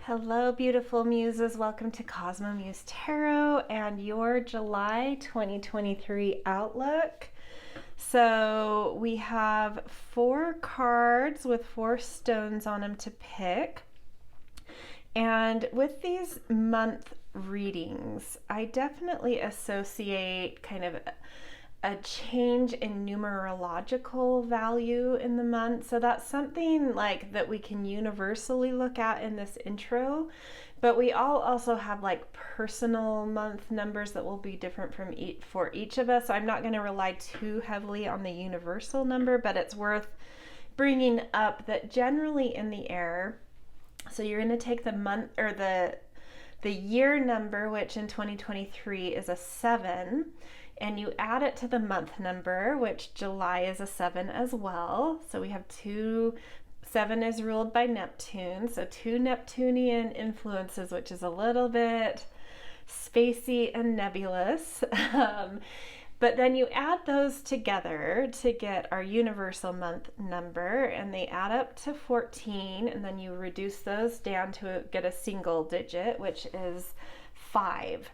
Hello, beautiful muses. Welcome to Cosmo Muse Tarot and your July 2023 outlook. So we have 4 cards with 4 stones on them to pick. And with these month readings, I definitely associate kind of a change in numerological value in the month. So that's something like that we can universally look at in this intro, but we all also have like personal month numbers that will be different for each of us. So I'm not going to rely too heavily on the universal number, but it's worth bringing up that generally in the air, so you're going to take the month or the year number, which in 2023 is a 7, and you add it to the month number, which July is a 7 as well. So we have 7 is ruled by Neptune, so 2 Neptunian influences, which is a little bit spacey and nebulous. But then you add those together to get our universal month number, and they add up to 14, and then you reduce those down to get a single digit, which is 5.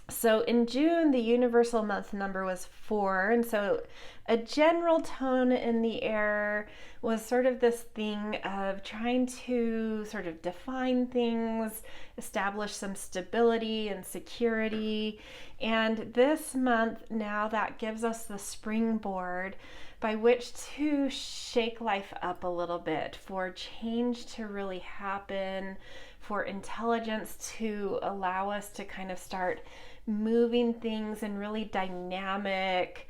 So in June, the universal month number was 4, and so a general tone in the air was sort of this thing of trying to sort of define things, establish some stability and security. And this month now, that gives us the springboard by which to shake life up a little bit, for change to really happen, for intelligence to allow us to kind of start moving things in really dynamic,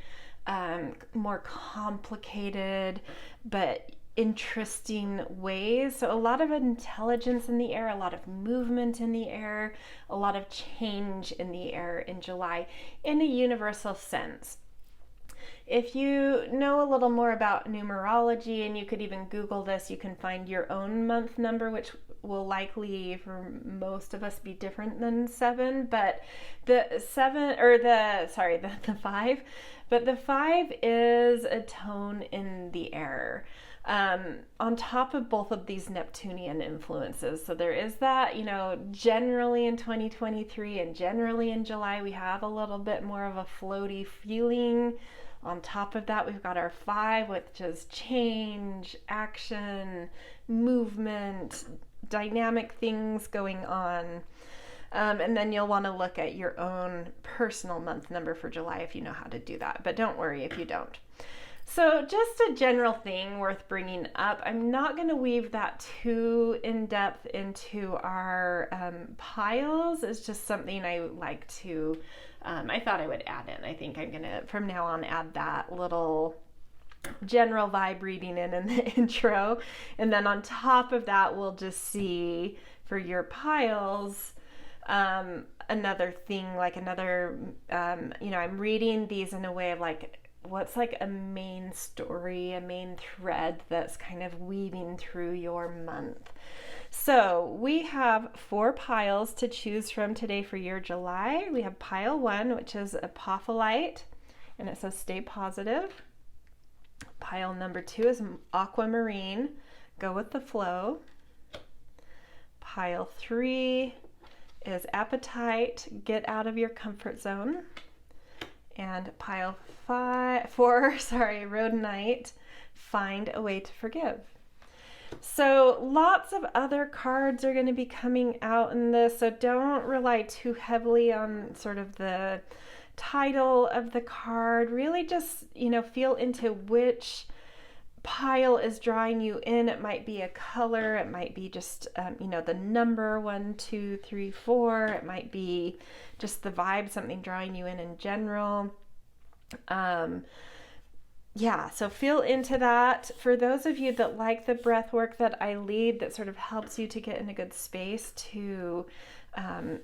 more complicated, but interesting ways. So a lot of intelligence in the air, a lot of movement in the air, a lot of change in the air in July in a universal sense. If you know a little more about numerology, and you could even Google this, you can find your own month number, which will likely for most of us be different than 7, but the 5, but the 5 is a tone in the air. On top of both of these Neptunian influences. So there is that, generally in 2023 and generally in July, we have a little bit more of a floaty feeling. On top of that, we've got our 5, which is change, action, movement, dynamic things going on. And then you'll want to look at your own personal month number for July if you know how to do that. But don't worry if you don't. So just a general thing worth bringing up. I'm not going to weave that too in depth into our piles. It's just something I like to, I thought I would add in. I think I'm going to, from now on, add that little general vibe reading in the intro. And then on top of that, we'll just see for your piles, another thing, like another, I'm reading these in a way of like, what's like a main story, a main thread that's kind of weaving through your month. So we have 4 piles to choose from today for your July. We have pile 1, which is Apophylite, and it says stay positive. Pile number 2 is Aquamarine, go with the flow. Pile 3 is Apatite, get out of your comfort zone. And pile 4, Rhodonite, find a way to forgive. So lots of other cards are going to be coming out in this, so don't rely too heavily on sort of the title of the card. Really just, feel into which pile is drawing you in. It might be a color, it might be just the number 1, 2, 3, 4. It might be just the vibe, something drawing you in general. So feel into that. For those of you that like the breath work that I lead, that sort of helps you to get in a good space to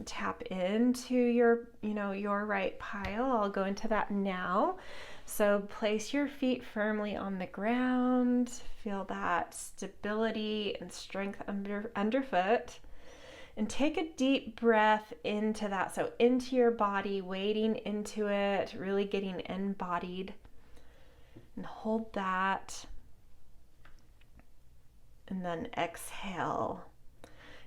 tap into your right pile, I'll go into that now. So place your feet firmly on the ground. Feel that stability and strength underfoot. And take a deep breath into that. So into your body, wading into it, really getting embodied. And hold that. And then exhale.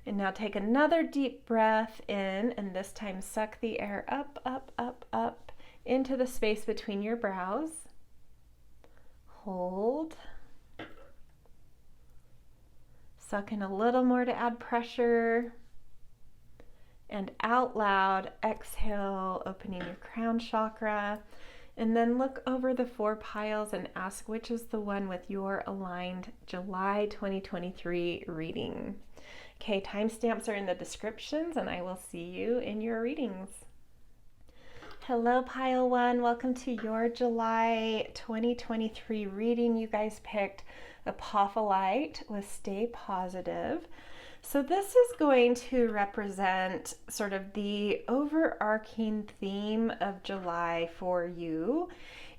And now take another deep breath in, and this time suck the air up, up, up, up into the space between your brows. Hold. Suck in a little more to add pressure. And out loud, exhale, opening your crown chakra. And then look over the 4 piles and ask which is the one with your aligned July 2023 reading. Okay, timestamps are in the descriptions, and I will see you in your readings. Hello, Pile 1. Welcome to your July 2023 reading. You guys picked Apophylite with Stay Positive. So this is going to represent sort of the overarching theme of July for you.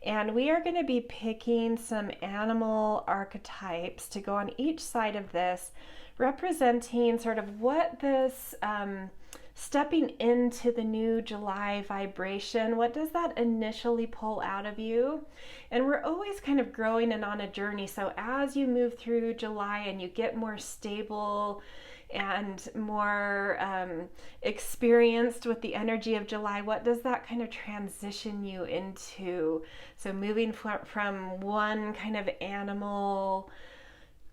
And we are going to be picking some animal archetypes to go on each side of this, representing sort of what this stepping into the new July vibration, what does that initially pull out of you? And we're always kind of growing and on a journey. So as you move through July and you get more stable and more experienced with the energy of July, what does that kind of transition you into? So moving from one kind of animal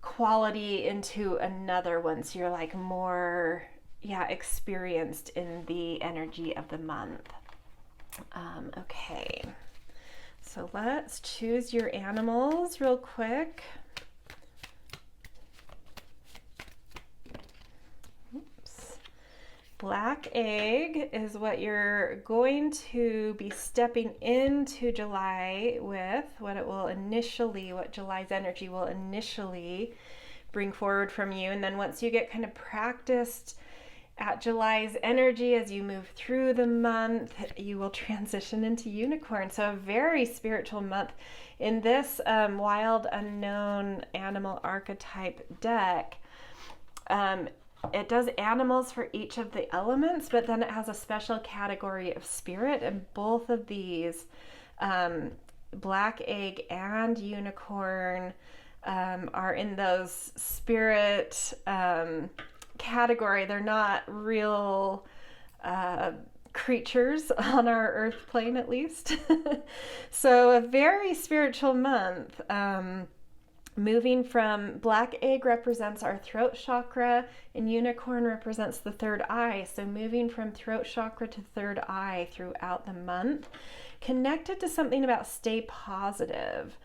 quality into another one, so you're like more experienced in the energy of the month. Okay, so let's choose your animals real quick. Black egg is what you're going to be stepping into July with, what July's energy will initially bring forward from you. And then once you get kind of practiced at July's energy, as you move through the month, you will transition into unicorn. So a very spiritual month. In this wild unknown animal archetype deck, it does animals for each of the elements, but then it has a special category of spirit, and both of these, black egg and unicorn, are in those spirit category. They're not real creatures on our earth plane, at least. So a very spiritual month. Moving from black egg represents our throat chakra, and unicorn represents the third eye. So moving from throat chakra to third eye throughout the month, connected to something about stay positive.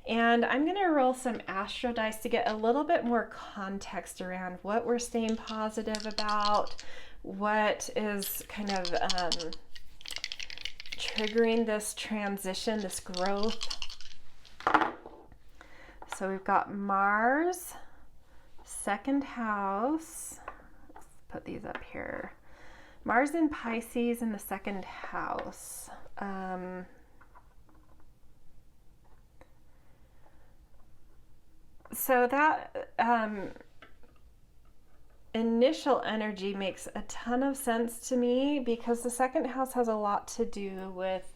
And I'm going to roll some astro dice to get a little bit more context around what we're staying positive about, what is kind of triggering this transition, this growth. So we've got Mars, second house. Let's put these up here. Mars in Pisces in the second house. So that initial energy makes a ton of sense to me, because the second house has a lot to do with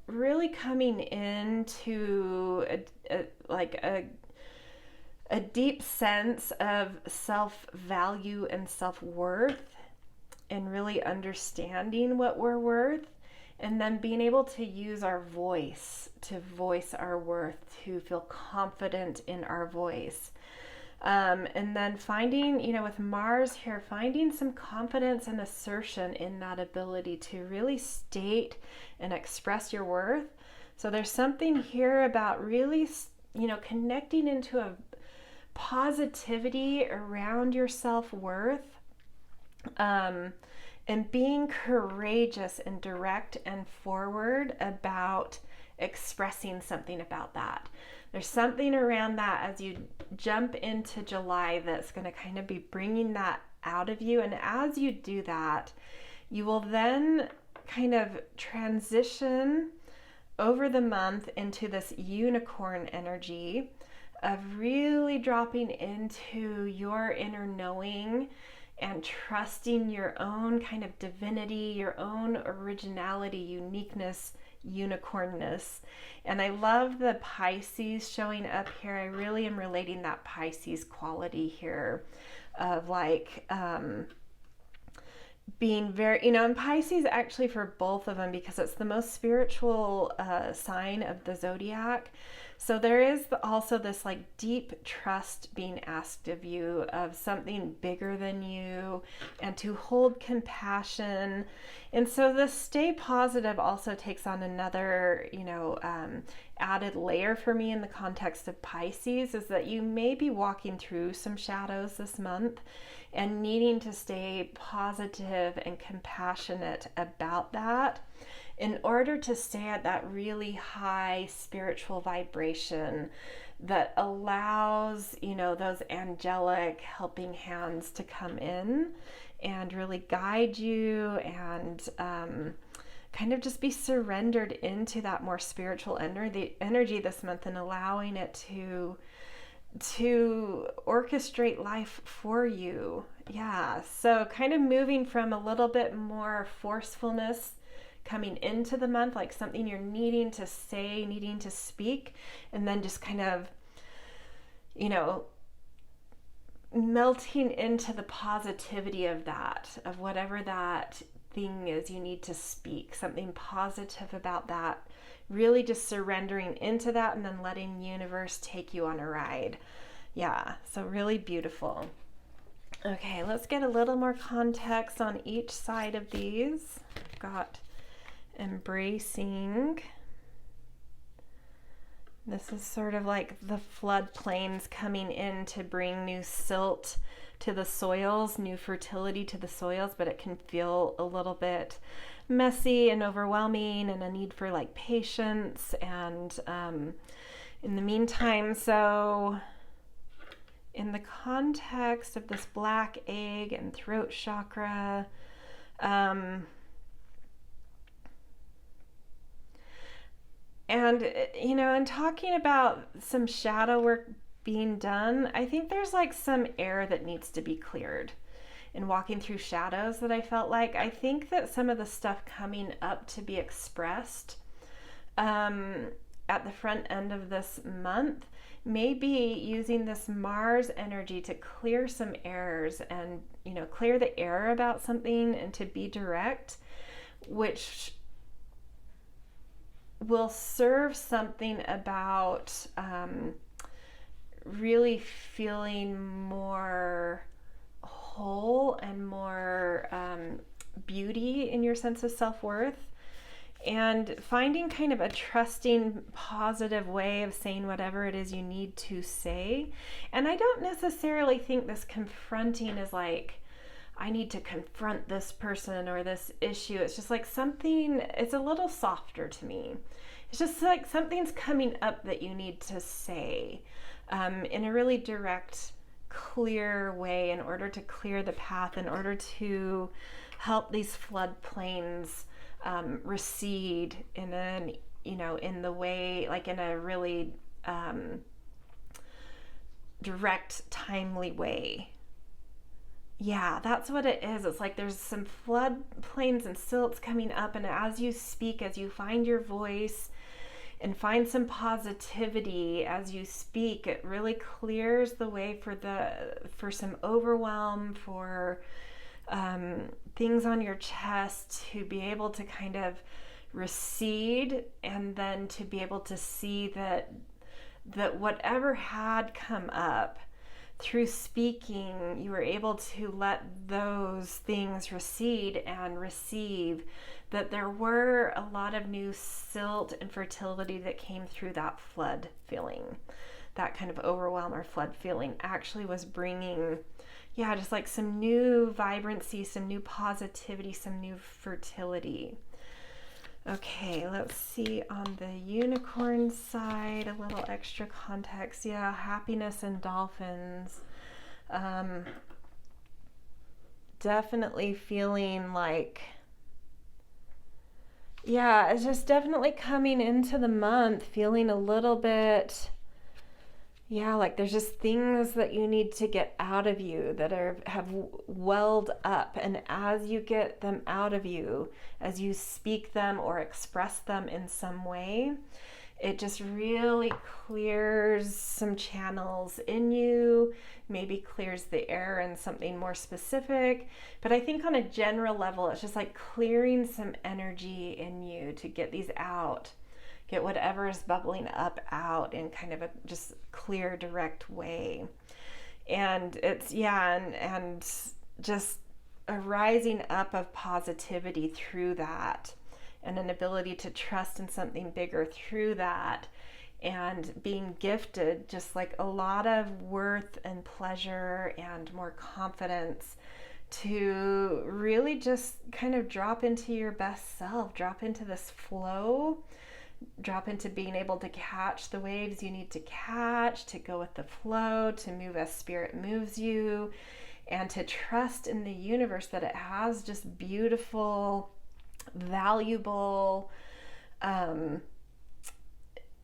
really coming into a deep sense of self-value and self-worth, and really understanding what we're worth, and then being able to use our voice to voice our worth, to feel confident in our voice. And then finding, with Mars here, finding some confidence and assertion in that ability to really state and express your worth. So there's something here about really, connecting into a positivity around your self-worth, and being courageous and direct and forward about expressing something about that. There's something around that as you jump into July that's going to kind of be bringing that out of you. And as you do that, you will then kind of transition over the month into this unicorn energy of really dropping into your inner knowing and trusting your own kind of divinity, your own originality, uniqueness, unicornness. And I love the Pisces showing up here. I really am relating that Pisces quality here of like being very, and Pisces actually for both of them, because it's the most spiritual sign of the zodiac. So there is also this like deep trust being asked of you, of something bigger than you, and to hold compassion. And so the stay positive also takes on another, added layer for me in the context of Pisces, is that you may be walking through some shadows this month and needing to stay positive and compassionate about that in order to stay at that really high spiritual vibration that allows, those angelic helping hands to come in and really guide you and kind of just be surrendered into that more spiritual energy this month, and allowing it to orchestrate life for you. Yeah, so kind of moving from a little bit more forcefulness coming into the month, like something you're needing to say, needing to speak, and then just kind of, melting into the positivity of that, of whatever that thing is you need to speak, something positive about that, really just surrendering into that and then letting the universe take you on a ride. Yeah, so really beautiful. Okay, let's get a little more context on each side of these. I've got embracing. This is sort of like the floodplains coming in to bring new silt to the soils, new fertility to the soils, but it can feel a little bit messy and overwhelming, and a need for like patience and in the meantime. So in the context of this black egg and throat chakra, and talking about some shadow work being done, I think there's like some air that needs to be cleared in walking through shadows that I felt like. I think that some of the stuff coming up to be expressed at the front end of this month may be using this Mars energy to clear some errors and, clear the air about something and to be direct, which will serve something about really feeling more whole and more beauty in your sense of self-worth, and finding kind of a trusting, positive way of saying whatever it is you need to say. And I don't necessarily think this confronting is like, I need to confront this person or this issue. It's just like something, it's a little softer to me. It's just like something's coming up that you need to say in a really direct, clear way, in order to clear the path, in order to help these floodplains recede in an, in the way, like in a really direct, timely way. Yeah, that's what it is. It's like there's some floodplains and silts coming up, and as you speak, as you find your voice and find some positivity as you speak, it really clears the way for some overwhelm, for things on your chest to be able to kind of recede, and then to be able to see that whatever had come up through speaking, you were able to let those things recede and receive that there were a lot of new silt and fertility that came through that flood feeling. That kind of overwhelm or flood feeling actually was bringing, just like some new vibrancy, some new positivity, some new fertility. Okay, let's see on the unicorn side, a little extra context. Yeah, happiness and dolphins. Definitely feeling like, it's just definitely coming into the month feeling a little bit Yeah, like there's just things that you need to get out of you that have welled up. And as you get them out of you, as you speak them or express them in some way, it just really clears some channels in you, maybe clears the air in something more specific. But I think on a general level, it's just like clearing some energy in you to get these out. Get whatever is bubbling up out in kind of a just clear, direct way. And it's, yeah, and just a rising up of positivity through that, and an ability to trust in something bigger through that, and being gifted just like a lot of worth and pleasure and more confidence to really just kind of drop into your best self, drop into this flow, drop into being able to catch the waves you need to catch, to go with the flow, to move as spirit moves you, and to trust in the universe that it has just beautiful, valuable,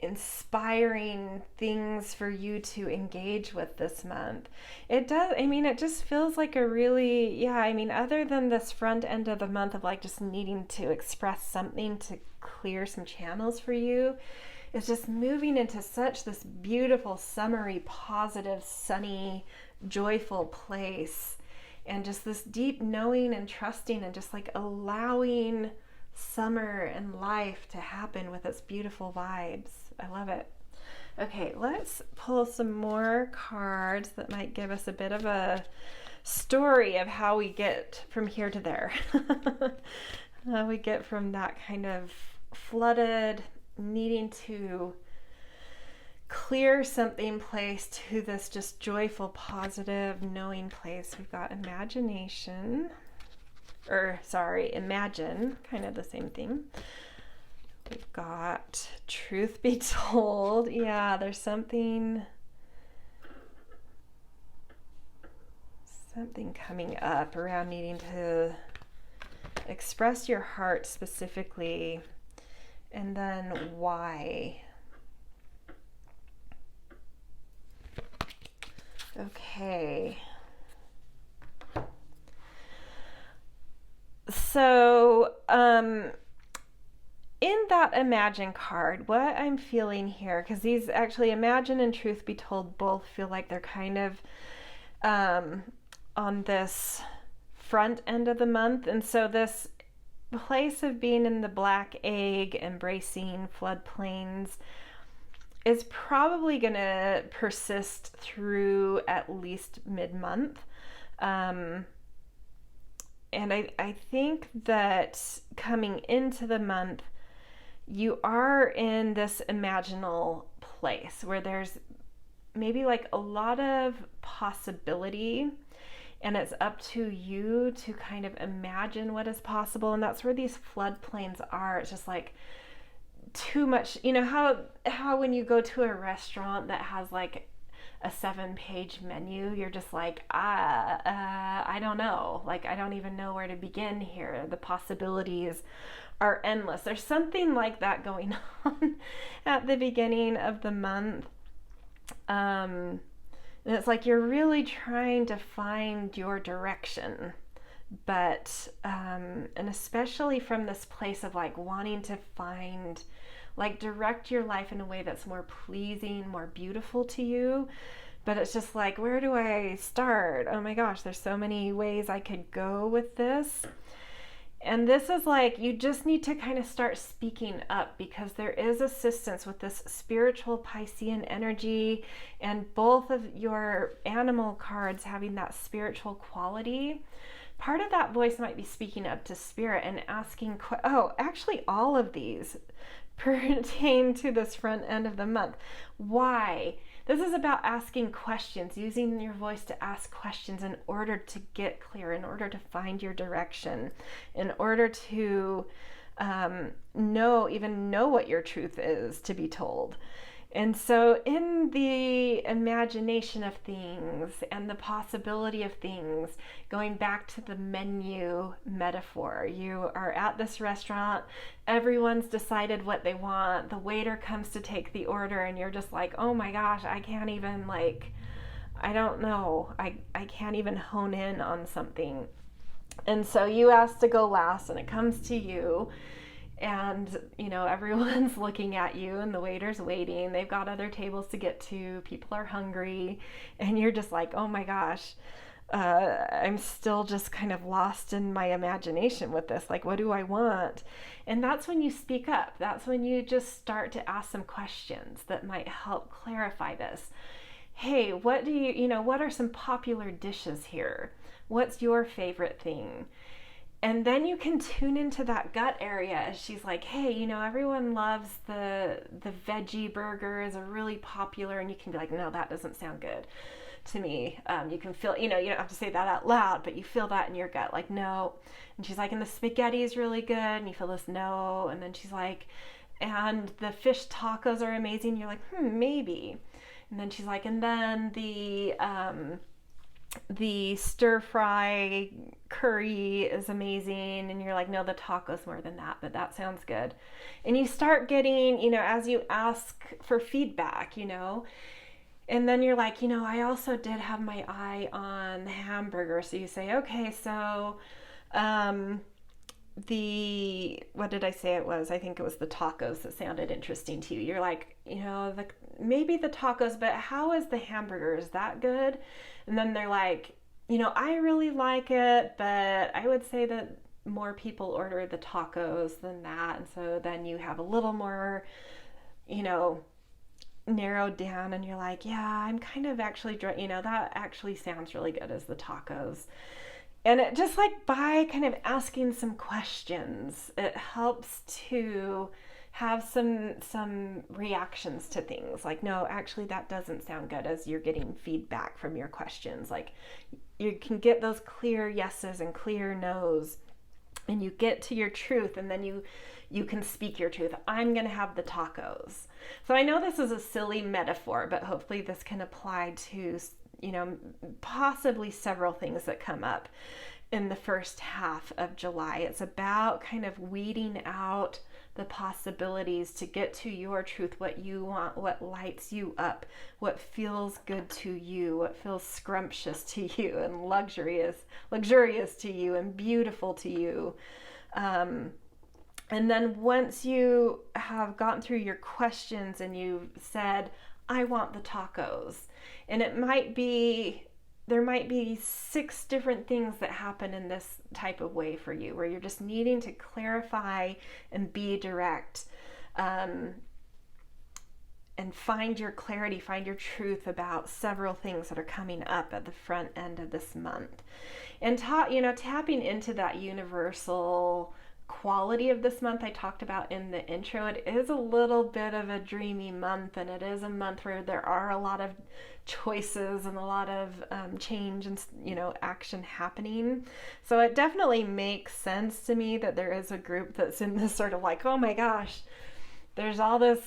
inspiring things for you to engage with this month. It does, I mean, it just feels like a really, yeah, I mean, other than this front end of the month of like just needing to express something to clear some channels for you, it's just moving into such this beautiful, summery, positive, sunny, joyful place. And just this deep knowing and trusting and just like allowing summer and life to happen with its beautiful vibes. I love it. Okay, let's pull some more cards that might give us a bit of a story of how we get from here to there. How we get from that kind of flooded, needing to clear something place to this just joyful, positive, knowing place. We've got imagine, kind of the same thing. We've got truth be told. Yeah, there's something coming up around needing to express your heart specifically, and then why. Okay. So, in that imagine card, what I'm feeling here, because these actually, imagine and truth be told, both feel like they're kind of on this front end of the month. And so this place of being in the black egg, embracing floodplains, is probably going to persist through at least mid-month. And I think that coming into the month, you are in this imaginal place where there's maybe like a lot of possibility, and it's up to you to kind of imagine what is possible. And that's where these floodplains are. It's just like too much, you know, how when you go to a restaurant that has like a 7-page menu, you're just like, I don't know, like I don't even know where to begin here. The possibilities are endless. There's something like that going on at the beginning of the month. And it's like you're really trying to find your direction, but and especially from this place of like wanting to find, like, direct your life in a way that's more pleasing, more beautiful to you. But it's just like, where do I start? Oh my gosh, there's so many ways I could go with this. And this is like, you just need to kind of start speaking up, because there is assistance with this spiritual Piscean energy, and both of your animal cards having that spiritual quality. Part of that voice might be speaking up to spirit and asking, actually all of these pertain to this front end of the month. Why? This is about asking questions, using your voice to ask questions in order to get clear, in order to find your direction, in order to know what your truth is to be told. And so, in the imagination of things and the possibility of things, going back to the menu metaphor, you are at this restaurant, everyone's decided what they want, the waiter comes to take the order, and you're just like, oh my gosh, I can't even, like, I don't know, I can't even hone in on something. And so, you ask to go last, and it comes to you. And, everyone's looking at you and the waiter's waiting. They've got other tables to get to. People are hungry. And you're just like, oh my gosh, I'm still just kind of lost in my imagination with this. Like, what do I want? And that's when you speak up. That's when you just start to ask some questions that might help clarify this. Hey, what are some popular dishes here? What's your favorite thing? And then you can tune into that gut area as she's like, hey, everyone loves the veggie burger is a really popular, and you can be like, no, that doesn't sound good to me. You can feel, you don't have to say that out loud, but you feel that in your gut, like, no. And she's like, and the spaghetti is really good, and you feel this, no. And then she's like, and the fish tacos are amazing. You're like, maybe. And then she's like, and then the stir fry curry is amazing, and you're like, no, the tacos more than that, but that sounds good. And you start getting, as you ask for feedback, and then you're like, I also did have my eye on the hamburger. So you say, okay, so what did I say it was? I think it was the tacos that sounded interesting to you. You're like, maybe the tacos, but how is the hamburger? Is that good? And then they're like, I really like it, but I would say that more people order the tacos than that. And so then you have a little more, narrowed down, and you're like, yeah, I'm kind of actually, that actually sounds really good as the tacos. And it just, like, by kind of asking some questions, it helps to have some reactions to things. Like, no, actually that doesn't sound good, as you're getting feedback from your questions. Like, you can get those clear yeses and clear nos, and you get to your truth, and then you can speak your truth. I'm going to have the tacos. So I know this is a silly metaphor, but hopefully this can apply to, possibly several things that come up in the first half of July. It's about kind of weeding out the possibilities to get to your truth, what you want, what lights you up, what feels good to you, what feels scrumptious to you and luxurious to you and beautiful to you. And then once you have gotten through your questions and you've said, I want the tacos, and there might be 6 different things that happen in this type of way for you, where you're just needing to clarify and be direct, and find your clarity, find your truth about several things that are coming up at the front end of this month. And tapping into that universal quality of this month I talked about in the intro. It is a little bit of a dreamy month, and it is a month where there are a lot of choices and a lot of change and action happening. So it definitely makes sense to me that there is a group that's in this sort of like, oh my gosh, there's all this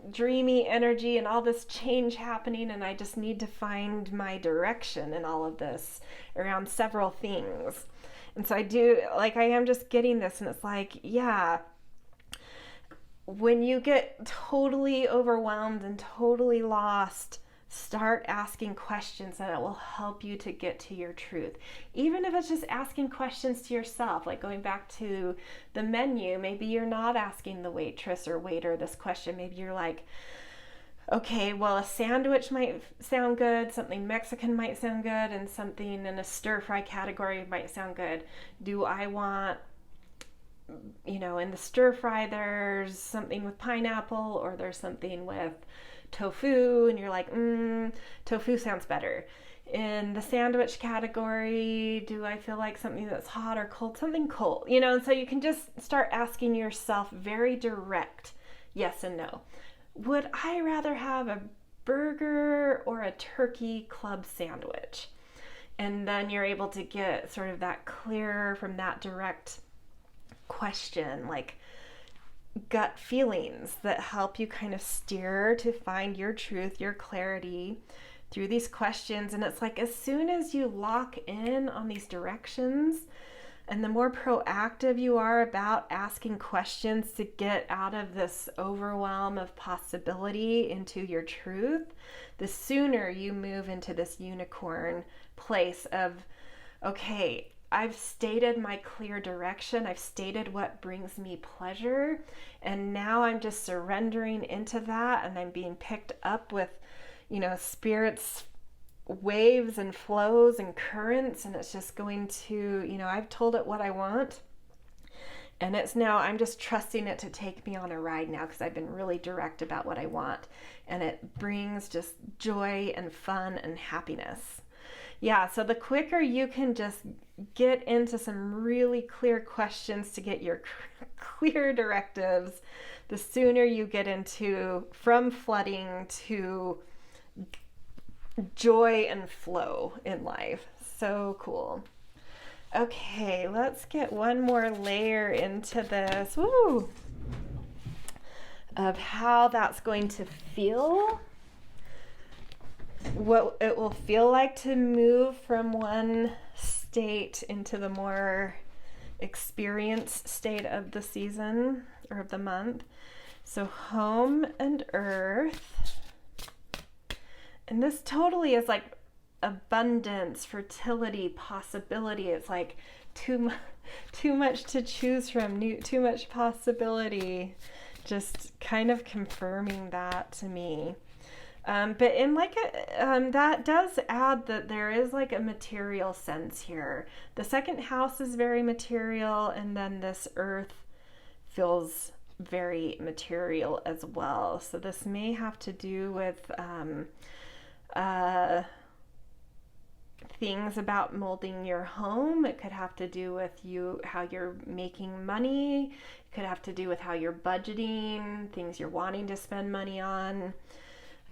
dreamy energy and all this change happening, and I just need to find my direction in all of this around several things. And so I am just getting this, and it's like, yeah, when you get totally overwhelmed and totally lost, start asking questions, and it will help you to get to your truth. Even if it's just asking questions to yourself, like going back to the menu, maybe you're not asking the waitress or waiter this question. Maybe you're like, okay, well, a sandwich might sound good, something Mexican might sound good, and something in a stir-fry category might sound good. Do I want, in the stir-fry, there's something with pineapple, or there's something with tofu, and you're like, tofu sounds better. In the sandwich category, do I feel like something that's hot or cold? Something cold, and so you can just start asking yourself very direct yes and no. Would I rather have a burger or a turkey club sandwich? And then you're able to get sort of that clear from that direct question, like, gut feelings that help you kind of steer to find your truth, your clarity through these questions. And it's like, as soon as you lock in on these directions, and the more proactive you are about asking questions to get out of this overwhelm of possibility into your truth, the sooner you move into this unicorn place of, okay, I've stated my clear direction. I've stated what brings me pleasure. And now I'm just surrendering into that, and I'm being picked up with, Spirit's waves and flows and currents, and it's just going to, I've told it what I want, and it's now, I'm just trusting it to take me on a ride now, because I've been really direct about what I want, and it brings just joy and fun and happiness. Yeah, so the quicker you can just get into some really clear questions to get your clear directives, the sooner you get into from flooding to joy and flow in life. So cool. Okay, let's get one more layer into this. Woo! Of how that's going to feel. What it will feel like to move from one state into the more experienced state of the season or of the month. So home and earth. And this totally is like abundance, fertility, possibility. It's like too much to choose from, too much possibility. Just kind of confirming that to me. But in like that does add that there is like a material sense here. The second house is very material, and then this earth feels very material as well. So this may have to do with things about molding your home. It could have to do with how you're making money. It could have to do with how you're budgeting, things you're wanting to spend money on.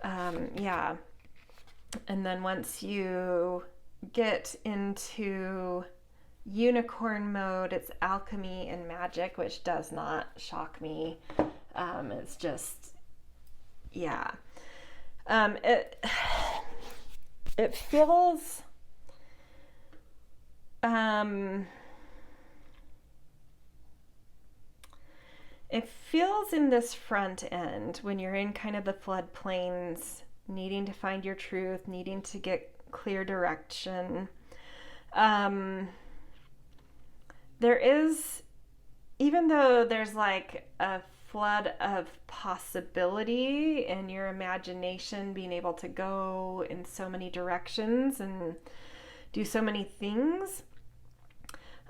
Yeah. And then once you get into unicorn mode, it's alchemy and magic, which does not shock me. It's just, yeah. It feels, it feels in this front end when you're in kind of the floodplains, needing to find your truth, needing to get clear direction. There is, even though there's like a flood of possibility and your imagination being able to go in so many directions and do so many things,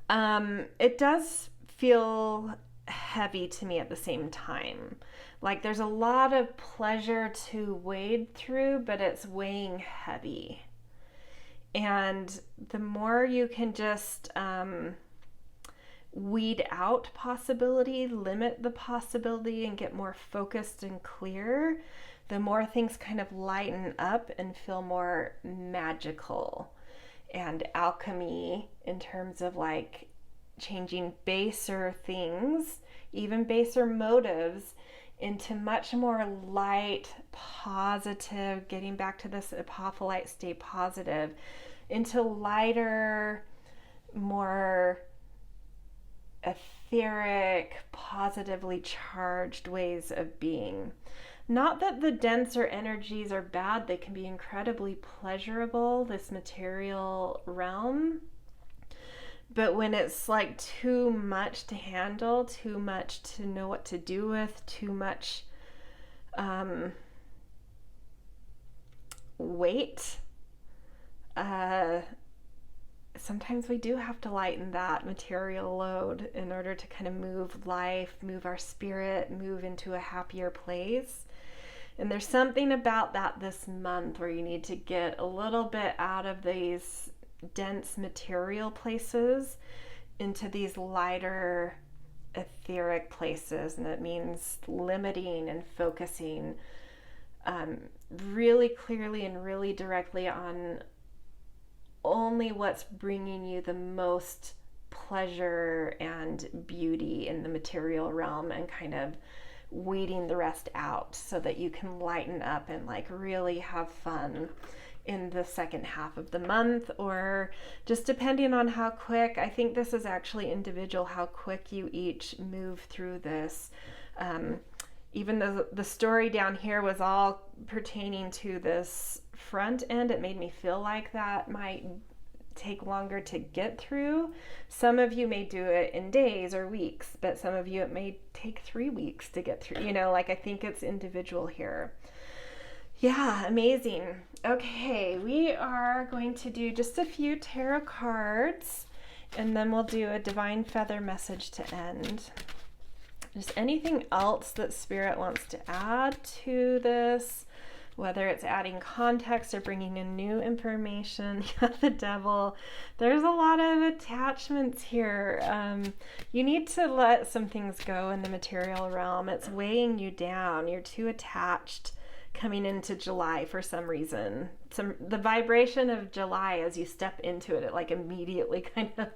it does feel heavy to me at the same time. Like there's a lot of pleasure to wade through, but it's weighing heavy. And the more you can just weed out possibility, limit the possibility, and get more focused and clear, the more things kind of lighten up and feel more magical. And alchemy, in terms of like changing baser things, even baser motives, into much more light, positive, getting back to this Apophylite, stay positive, into lighter, more etheric, positively charged ways of being. Not that the denser energies are bad, they can be incredibly pleasurable, this material realm. But when it's like too much to handle, too much to know what to do with, too much weight, sometimes we do have to lighten that material load in order to kind of move life, move our spirit, move into a happier place. And there's something about that this month where you need to get a little bit out of these dense material places into these lighter etheric places. And it means limiting and focusing really clearly and really directly on only what's bringing you the most pleasure and beauty in the material realm and kind of weeding the rest out so that you can lighten up and like really have fun in the second half of the month, or just depending on how quick. I think this is actually individual how quick you each move through this. Even though the story down here was all pertaining to this front end, it made me feel like that might take longer to get through. Some of you may do it in days or weeks, but some of you it may take 3 weeks to get through, like I think it's individual here. Yeah, amazing. Okay, we are going to do just a few tarot cards and then we'll do a divine feather message to end. Just anything else that Spirit wants to add to this, whether it's adding context or bringing in new information. The Devil. There's a lot of attachments here. You need to let some things go in the material realm. It's weighing you down. You're too attached coming into July for some reason. The vibration of July as you step into it, it like immediately kind of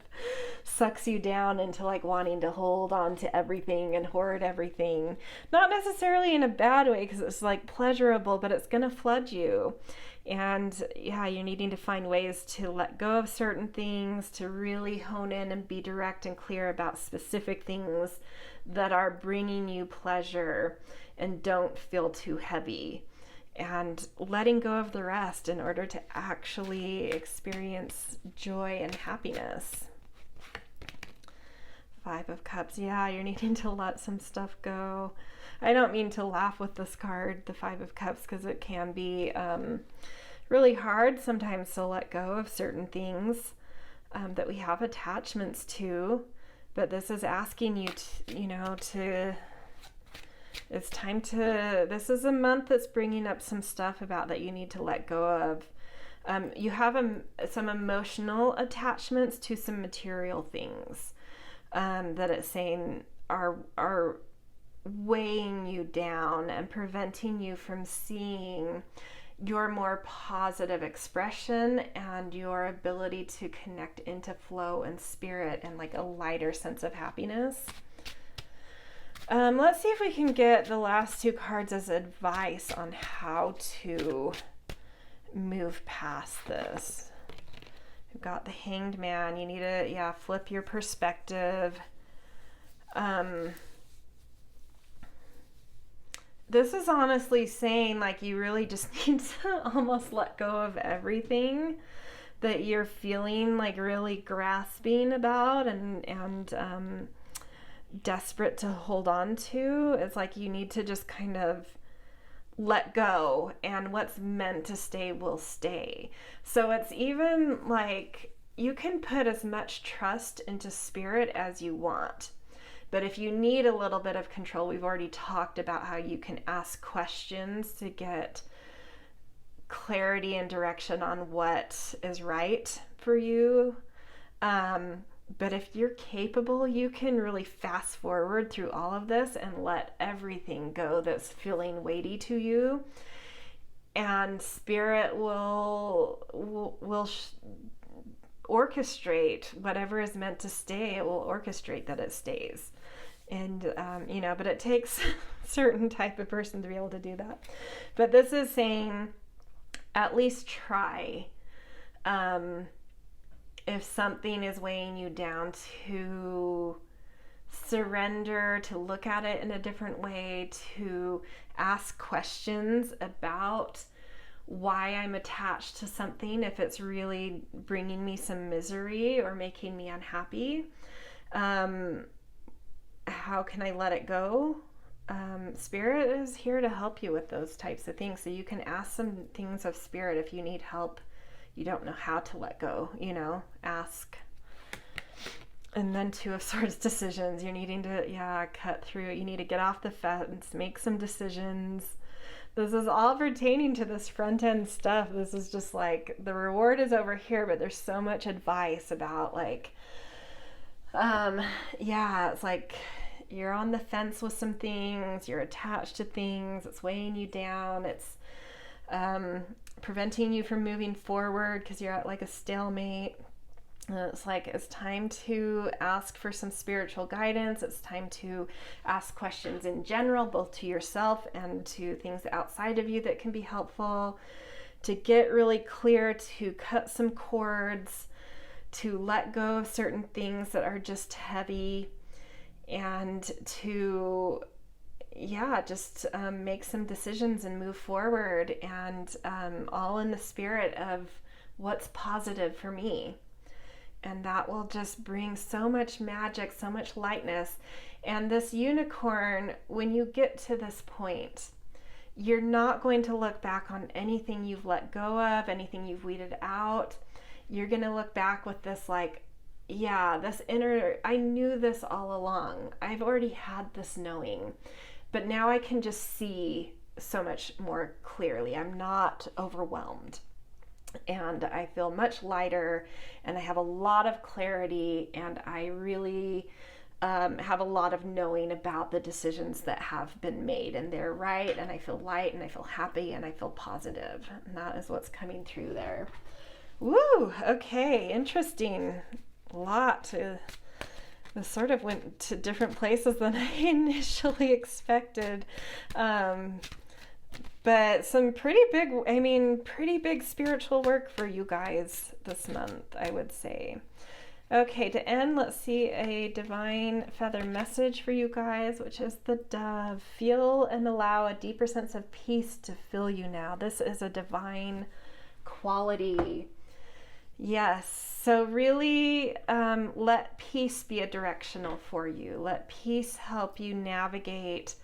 sucks you down into like wanting to hold on to everything and hoard everything. Not necessarily in a bad way because it's like pleasurable, but it's going to flood you. And yeah, you're needing to find ways to let go of certain things, to really hone in and be direct and clear about specific things that are bringing you pleasure and don't feel too heavy, and letting go of the rest in order to actually experience joy and happiness. 5 of Cups. Yeah, you're needing to let some stuff go. I don't mean to laugh with this card, the 5 of Cups, because it can be really hard sometimes to let go of certain things that we have attachments to. But this is asking you to, it's time to, this is a month that's bringing up some stuff about that you need to let go of. You have some emotional attachments to some material things that it's saying are weighing you down and preventing you from seeing your more positive expression and your ability to connect into flow and spirit and like a lighter sense of happiness. Let's see if we can get the last 2 cards as advice on how to move past this. We've got the Hanged Man. You need to, flip your perspective. This is honestly saying like you really just need to almost let go of everything that you're feeling like really grasping about and desperate to hold on to. It's like you need to just kind of let go, and what's meant to stay will stay. So it's even like you can put as much trust into spirit as you want. But if you need a little bit of control, we've already talked about how you can ask questions to get clarity and direction on what is right for you. But if you're capable, you can really fast forward through all of this and let everything go that's feeling weighty to you. And spirit will orchestrate whatever is meant to stay. It will orchestrate that it stays. And, but it takes a certain type of person to be able to do that. But this is saying, at least try. If something is weighing you down, to surrender, to look at it in a different way, to ask questions about why I'm attached to something, if it's really bringing me some misery or making me unhappy. How can I let it go? Spirit is here to help you with those types of things. So you can ask some things of spirit if you need help. You don't know how to let go, ask. And then 2 of Swords, decisions. You're needing to, cut through it. You need to get off the fence, make some decisions. This is all pertaining to this front end stuff. This is just like, the reward is over here, but there's so much advice about like, it's like you're on the fence with some things, you're attached to things, it's weighing you down, it's preventing you from moving forward because you're at like a stalemate. It's like it's time to ask for some spiritual guidance. It's time to ask questions in general, both to yourself and to things outside of you that can be helpful, to get really clear, to cut some cords, to let go of certain things that are just heavy, and to just make some decisions and move forward, and all in the spirit of what's positive for me. And that will just bring so much magic, so much lightness. And this unicorn, when you get to this point, you're not going to look back on anything you've let go of, anything you've weeded out. You're going to look back with this like, yeah, this inner, I knew this all along. I've already had this knowing, but now I can just see so much more clearly. I'm not overwhelmed. And I feel much lighter, and I have a lot of clarity, and I really have a lot of knowing about the decisions that have been made, and they're right, and I feel light, and I feel happy, and I feel positive. And that is what's coming through there. Woo! Okay, interesting. A lot. This sort of went to different places than I initially expected. But some pretty big spiritual work for you guys this month, I would say. Okay, to end, let's see a divine feather message for you guys, which is the dove. Feel and allow a deeper sense of peace to fill you now. This is a divine quality. Yes, so really let peace be a directional for you. Let peace help you navigate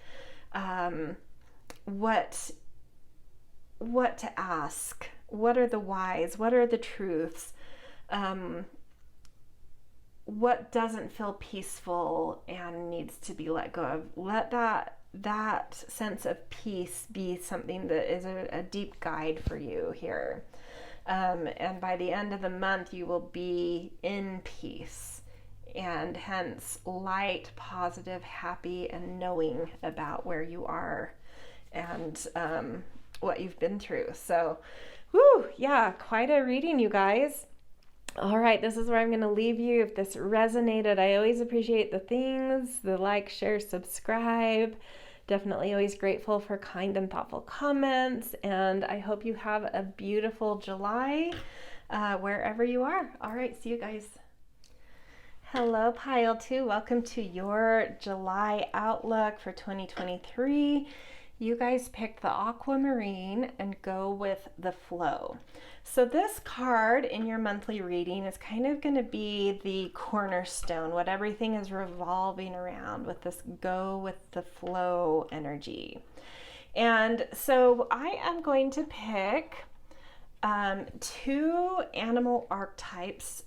what to ask, what are the whys, what are the truths, what doesn't feel peaceful and needs to be let go of. Let that sense of peace be something that is a deep guide for you here. And by the end of the month, you will be in peace, and hence light, positive, happy, and knowing about where you are and what you've been through. So, quite a reading, you guys. All right, this is where I'm going to leave you. If this resonated, I always appreciate the like, share, subscribe. Definitely always grateful for kind and thoughtful comments. And I hope you have a beautiful July wherever you are. All right, see you guys. Hello, Pile 2. Welcome to your July outlook for 2023. You guys picked the Aquamarine and go with the flow. So this card in your monthly reading is kind of going to be the cornerstone, what everything is revolving around with this go with the flow energy. And so I am going to pick two animal archetypes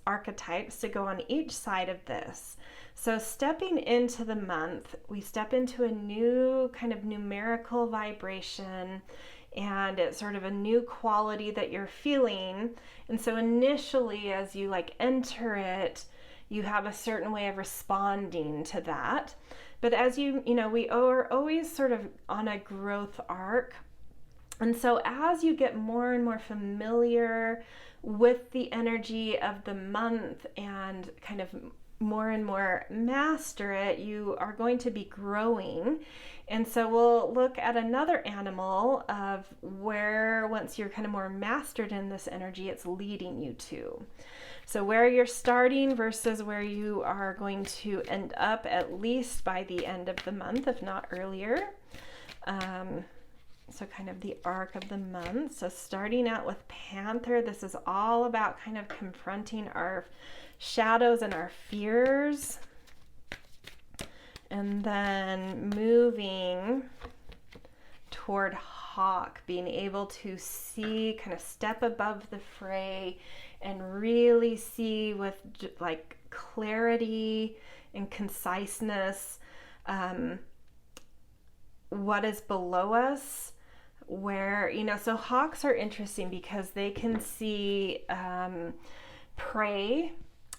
to go on each side of this. So stepping into the month, we step into a new kind of numerical vibration, and it's sort of a new quality that you're feeling. And so initially, as you enter it, you have a certain way of responding to that. But as we are always sort of on a growth arc. And so as you get more and more familiar with the energy of the month and kind of more and more master it, you are going to be growing. And so we'll look at another animal of where, once you're kind of more mastered in this energy, it's leading you to. So where you're starting versus where you are going to end up, at least by the end of the month, if not earlier. So kind of the arc of the month. So starting out with Panther, this is all about kind of confronting our shadows and our fears. And then moving toward Hawk, being able to see, kind of step above the fray and really see with clarity and conciseness what is below us, where, so hawks are interesting because they can see prey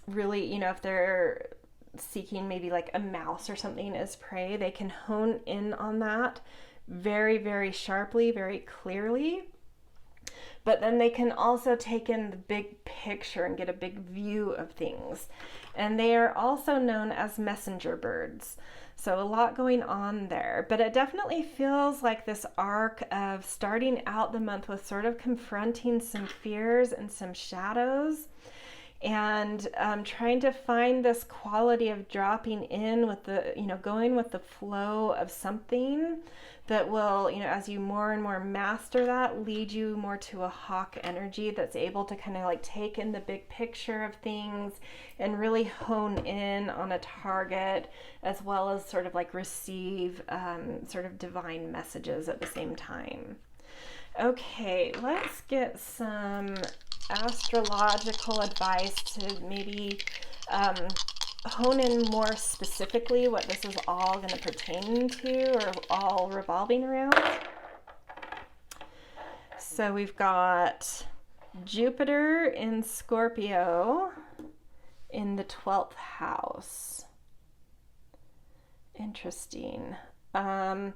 really, if they're seeking maybe a mouse or something as prey, they can hone in on that very, very sharply, very clearly. but then they can also take in the big picture and get a big view of things. And they are also known as messenger birds. So a lot going on there, but it definitely feels like this arc of starting out the month with sort of confronting some fears and some shadows, and trying to find this quality of dropping in with the, going with the flow of something that will, as you more and more master that, lead you more to a hawk energy that's able to kind of like take in the big picture of things and really hone in on a target, as well as sort of like receive sort of divine messages at the same time. Okay, let's get some astrological advice to maybe hone in more specifically what this is all going to pertain to, or all revolving around. So we've got Jupiter in Scorpio in the 12th house. Interesting. The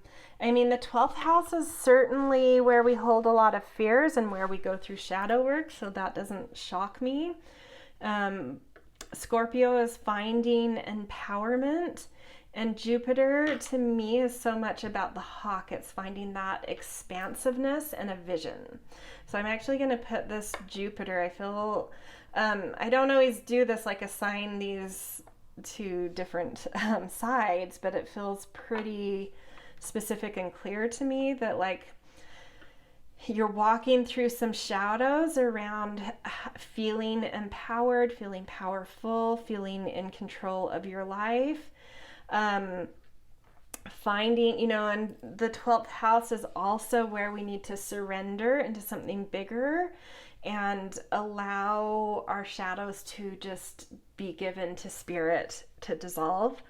12th house is certainly where we hold a lot of fears and where we go through shadow work, so that doesn't shock me. Scorpio is finding empowerment, and Jupiter to me is so much about the hawk. It's finding that expansiveness and a vision. So I'm actually going to put this Jupiter, I feel, I don't always do this, like assign these to different sides, but it feels pretty specific and clear to me that like you're walking through some shadows around feeling empowered, feeling powerful, feeling in control of your life, finding, and the 12th house is also where we need to surrender into something bigger and allow our shadows to just be given to spirit to dissolve.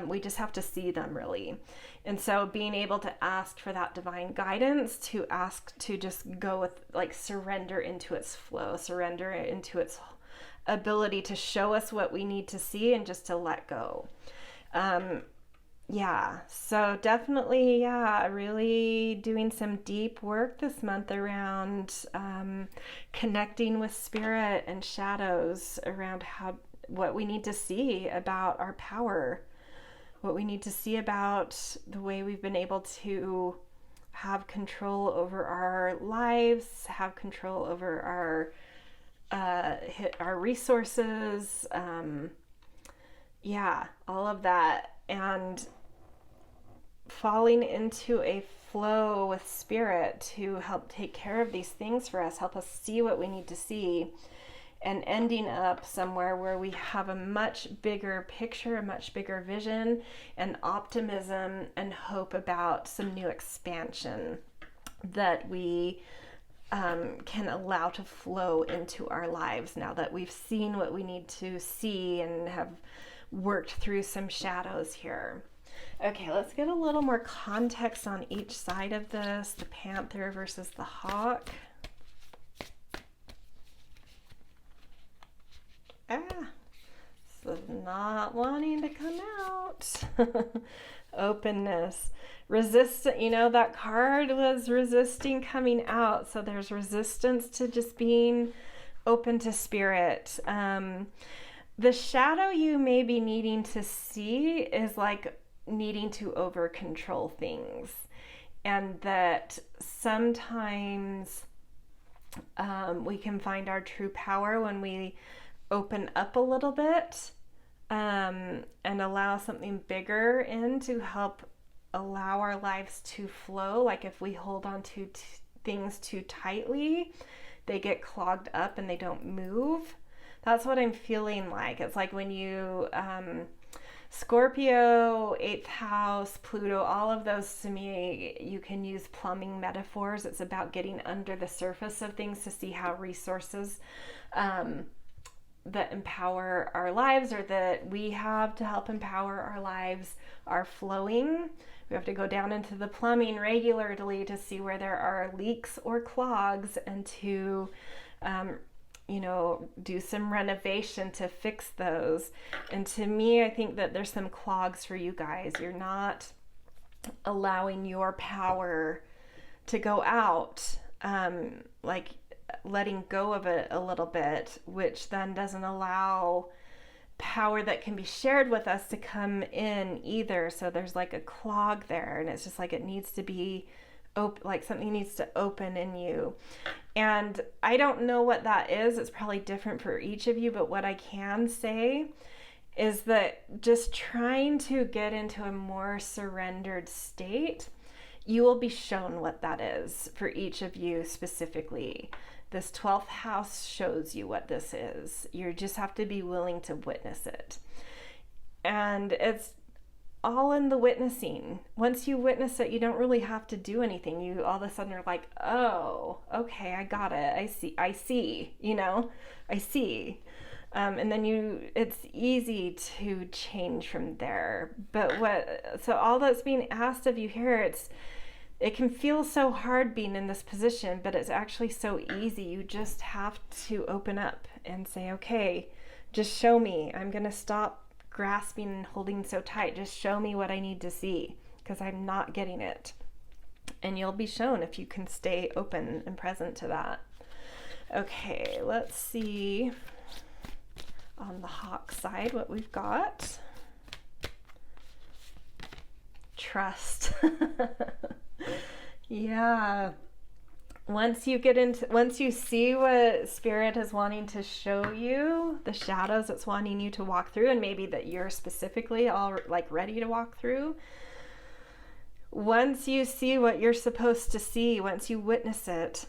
We just have to see them, really. And so being able to ask for that divine guidance, to ask to just go with, like, surrender into its flow, surrender into its ability to show us what we need to see, and just to let go. So definitely, really doing some deep work this month around connecting with spirit and shadows, around what we need to see about our power, what we need to see about the way we've been able to have control over our lives, have control over our resources, all of that, and falling into a flow with spirit to help take care of these things for us, help us see what we need to see, and ending up somewhere where we have a much bigger picture, a much bigger vision, and optimism and hope about some new expansion that we can allow to flow into our lives now that we've seen what we need to see and have worked through some shadows here. Okay, let's get a little more context on each side of this, the Panther versus the Hawk. So not wanting to come out. Openness. Resistant, that card was resisting coming out. So there's resistance to just being open to spirit. The shadow you may be needing to see is like needing to over control things. And that sometimes we can find our true power when we open up a little bit and allow something bigger in to help allow our lives to flow. Like if we hold on to things too tightly, they get clogged up and they don't move. That's what I'm feeling like. It's like when you Scorpio, 8th house, Pluto, all of those, to me, you can use plumbing metaphors. It's about getting under the surface of things to see how resources that empower our lives, or that we have to help empower our lives, are flowing. We have to go down into the plumbing regularly to see where there are leaks or clogs, and to do some renovation to fix those. And to me, I think that there's some clogs for you guys. You're not allowing your power to go out. like letting go of it a little bit, which then doesn't allow power that can be shared with us to come in either. So there's like a clog there, and it's just like it needs to be open, like something needs to open in you. And I don't know what that is. It's probably different for each of you, but what I can say is that just trying to get into a more surrendered state, you will be shown what that is for each of you specifically. This 12th house shows you what this is. You just have to be willing to witness it. And it's all in the witnessing. Once you witness it, you don't really have to do anything. You all of a sudden are like, oh, okay, I got it. I see, I see. And then it's easy to change from there. But so all that's being asked of you here, it can feel so hard being in this position, but it's actually so easy. You just have to open up and say, okay, just show me. I'm going to stop grasping and holding so tight. Just show me what I need to see, because I'm not getting it. And you'll be shown if you can stay open and present to that. Okay, let's see on the hawk side what we've got. Trust. Yeah. Once you see what Spirit is wanting to show you, the shadows it's wanting you to walk through, and maybe that you're specifically all like ready to walk through. Once you see what you're supposed to see, once you witness it,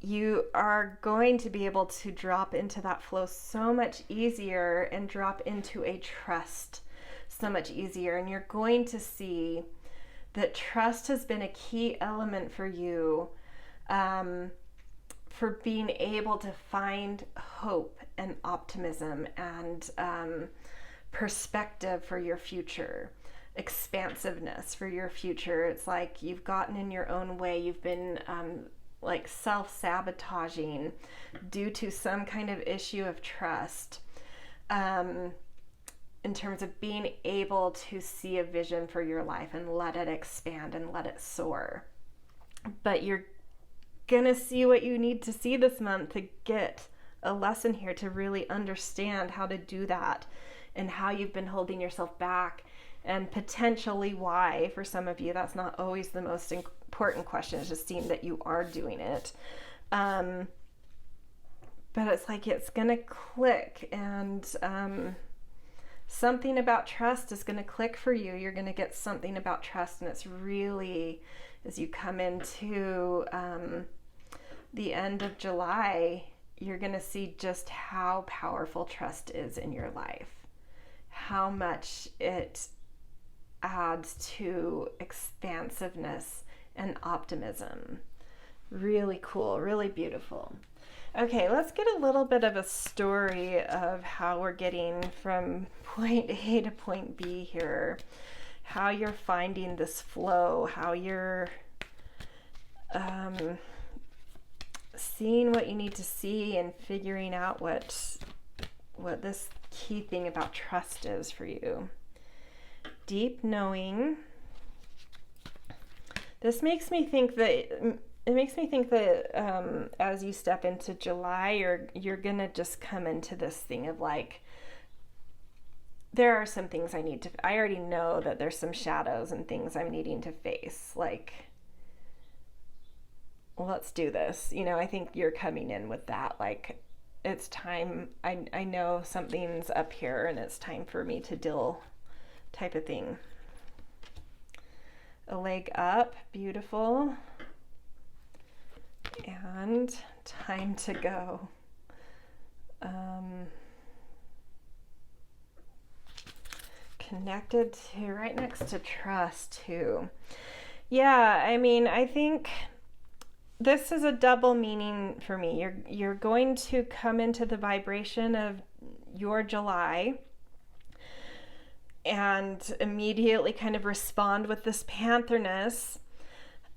you are going to be able to drop into that flow so much easier and drop into a trust so much easier. And you're going to see that trust has been a key element for you, for being able to find hope and optimism and perspective for your future, expansiveness for your future. It's like you've gotten in your own way. You've been like self-sabotaging due to some kind of issue of trust. In terms of being able to see a vision for your life and let it expand and let it soar. But you're gonna see what you need to see this month to get a lesson here, to really understand how to do that and how you've been holding yourself back, and potentially why. For some of you, that's not always the most important question. It's just seeing that you are doing it. But it's like it's gonna click, and something about trust is going to click for you. You're going to get something about trust, and it's really, as you come into the end of July, you're going to see just how powerful trust is in your life, how much it adds to expansiveness and optimism. Really cool, really beautiful. Okay, let's get a little bit of a story of how we're getting from point A to point B here, how you're finding this flow, how you're seeing what you need to see and figuring out what this key thing about trust is for you. Deep knowing. This makes me think that as you step into July, you're gonna just come into this thing of like, there are some things I already know that there's some shadows and things I'm needing to face. Like, well, let's do this. I think you're coming in with that. Like, it's time. I know something's up here and it's time for me to deal, type of thing. A leg up, beautiful. And time to go. Connected to, right next to trust too. Yeah, I mean, I think this is a double meaning for me. You're going to come into the vibration of your July and immediately kind of respond with this panther-ness.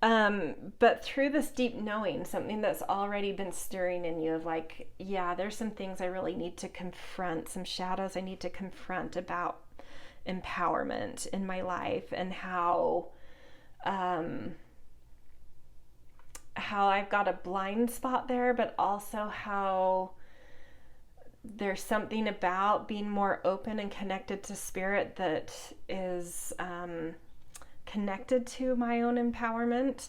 But through this deep knowing, something that's already been stirring in you of like, yeah, there's some things I really need to confront, some shadows I need to confront about empowerment in my life, and how how I've got a blind spot there, but also how there's something about being more open and connected to spirit that is connected to my own empowerment.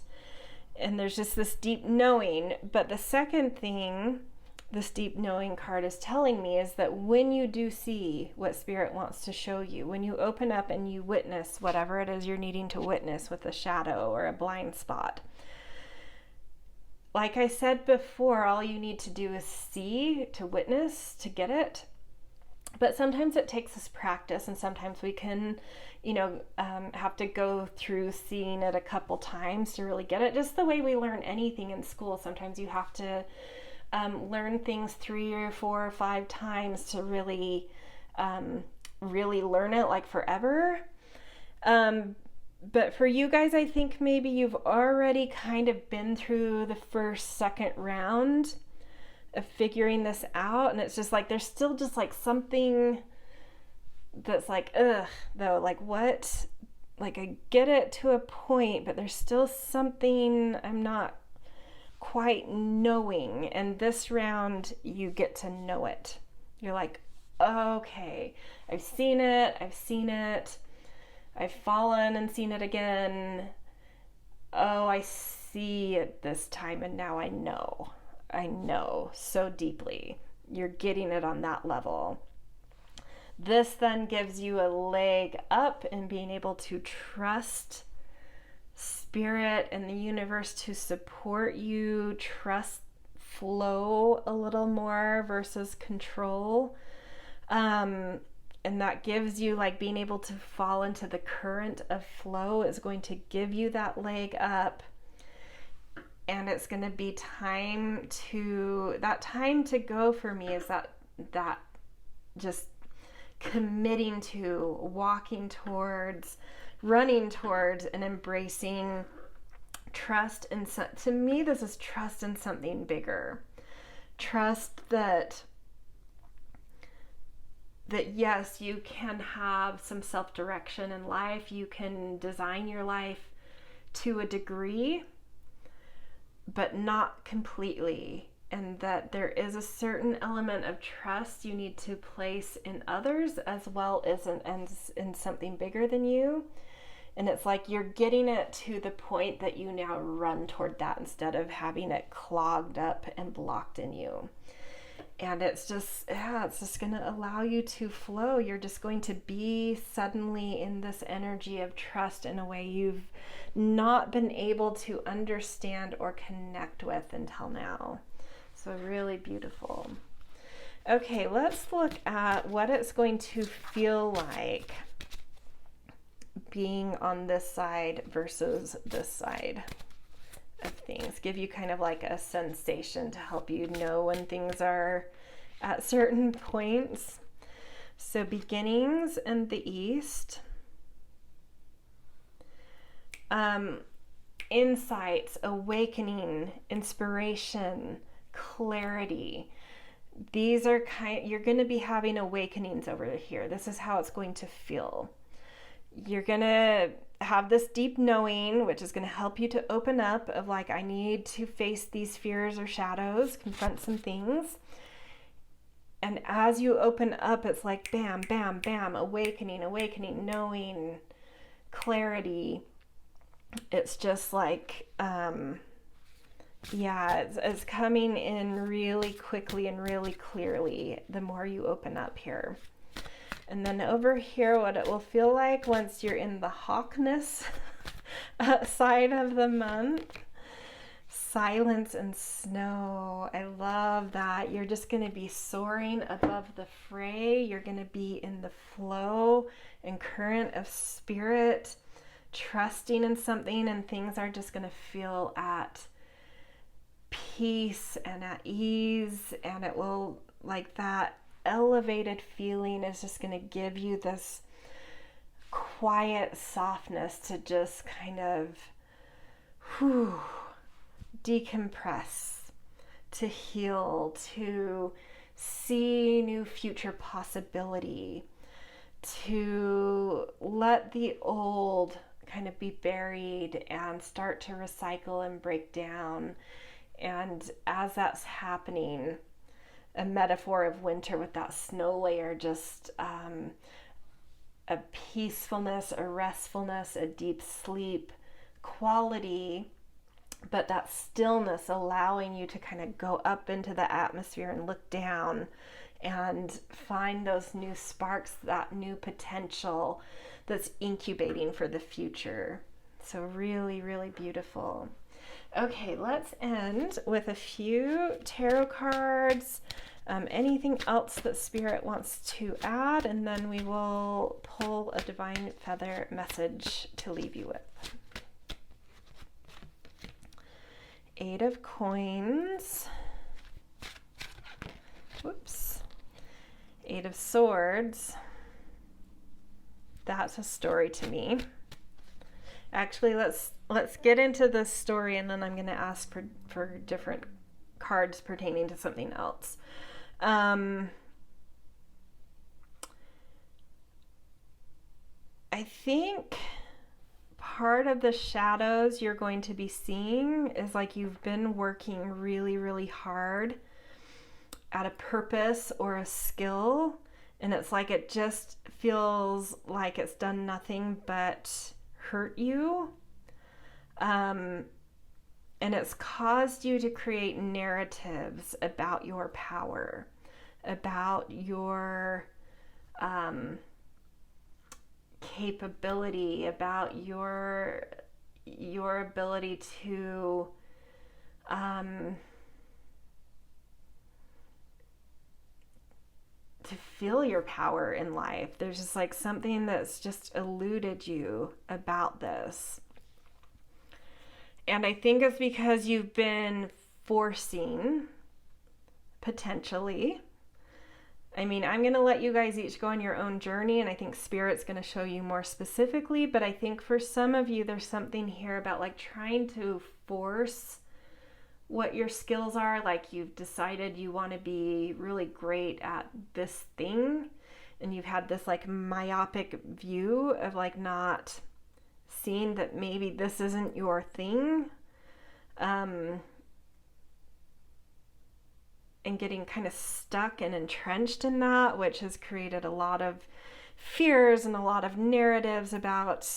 And there's just this deep knowing. But the second thing this deep knowing card is telling me is that when you do see what spirit wants to show you, when you open up and you witness whatever it is you're needing to witness with a shadow or a blind spot, like I said before, all you need to do is see, to witness, to get it. But sometimes it takes us practice, and sometimes we can, have to go through seeing it a couple times to really get it. Just the way we learn anything in school. Sometimes you have to learn things 3 or 4 or 5 times to really learn it, like forever. But for you guys, I think maybe you've already kind of been through the first, second round of figuring this out. And it's just like, there's still just like something that's like, ugh, though, like what? Like I get it to a point, but there's still something I'm not quite knowing. And this round, you get to know it. You're like, okay, I've seen it. I've fallen and seen it again. Oh, I see it this time, and now I know so deeply. You're getting it on that level. This then gives you a leg up in being able to trust spirit and the universe to support you, trust flow a little more versus control. And that gives you, like, being able to fall into the current of flow is going to give you that leg up. And it's going to be time to go for me is that just committing to, walking towards, running towards, and embracing trust. And to me, this is trust in something bigger. Trust that yes, you can have some self-direction in life. You can design your life to a degree, but not completely. And that there is a certain element of trust you need to place in others as well as in something bigger than you. And it's like you're getting it to the point that you now run toward that instead of having it clogged up and blocked in you. And it's just going to allow you to flow. You're just going to be suddenly in this energy of trust in a way you've not been able to understand or connect with until now. So really beautiful. Okay, let's look at what it's going to feel like being on this side versus this side of things. Give you kind of like a sensation to help you know when things are at certain points. So beginnings in the East, insights, awakening, inspiration, clarity. These are you're going to be having awakenings over here. This is how it's going to feel. You're going to have this deep knowing, which is going to help you to open up of like, I need to face these fears or shadows, confront some things. And as you open up, it's like bam, bam, bam, awakening, knowing, clarity. It's just like, it's coming in really quickly and really clearly the more you open up here. And then over here, what it will feel like once you're in the hawkness side of the month. Silence and snow. I love that. You're just going to be soaring above the fray. You're going to be in the flow and current of spirit, trusting in something, and things are just going to feel at peace and at ease. And it will, like, that elevated feeling is just going to give you this quiet softness to just kind of decompress, to heal, to see new future possibility, to let the old kind of be buried and start to recycle and break down. And as that's happening, a metaphor of winter with that snow layer, just a peacefulness, a restfulness, a deep sleep quality, but that stillness allowing you to kind of go up into the atmosphere and look down and find those new sparks, that new potential that's incubating for the future. So really, really beautiful. Okay, let's end with a few tarot cards. Anything else that Spirit wants to add, and then we will pull a Divine Feather message to leave you with. Eight of Coins. Whoops. Eight of Swords. That's a story to me. Actually, let's get into this story, and then I'm going to ask for different cards pertaining to something else. I think part of the shadows you're going to be seeing is like you've been working really, really hard at a purpose or a skill, and it's like it just feels like it's done nothing but hurt you. And it's caused you to create narratives about your power, about your capability, about your ability to feel your power in life. There's just like something that's just eluded you about this. And I think it's because you've been forcing, potentially. I mean, I'm going to let you guys each go on your own journey, and I think Spirit's going to show you more specifically, but I think for some of you, there's something here about like trying to force what your skills are. Like you've decided you want to be really great at this thing, and you've had this like myopic view of like not seeing that maybe this isn't your thing, and getting kind of stuck and entrenched in that, which has created a lot of fears and a lot of narratives about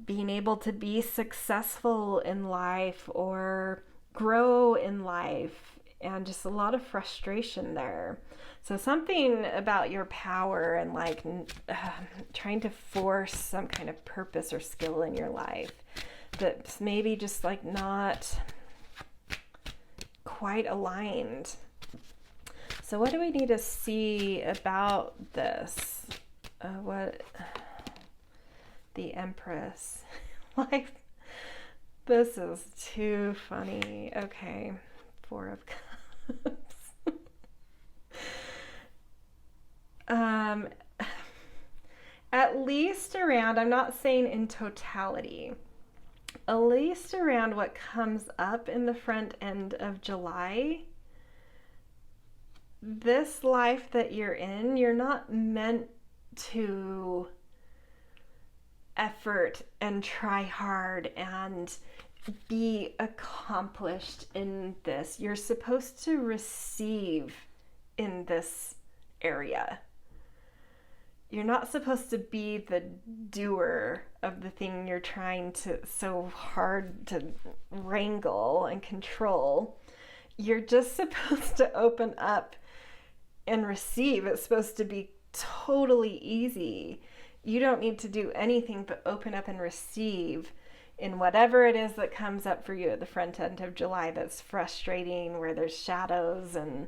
being able to be successful in life or grow in life, and just a lot of frustration there. So something about your power and like trying to force some kind of purpose or skill in your life that's maybe just like not quite aligned. So what do we need to see about this? What the Empress? Like, this is too funny. Okay, Four of Cups. At least around, I'm not saying in totality, at least around what comes up in the front end of July, this life that you're in, you're not meant to effort and try hard and be accomplished in this. You're supposed to receive in this area. You're not supposed to be the doer of the thing you're trying to so hard to wrangle and control. You're just supposed to open up and receive. It's supposed to be totally easy. You don't need to do anything but open up and receive in whatever it is that comes up for you at the front end of July that's frustrating, where there's shadows and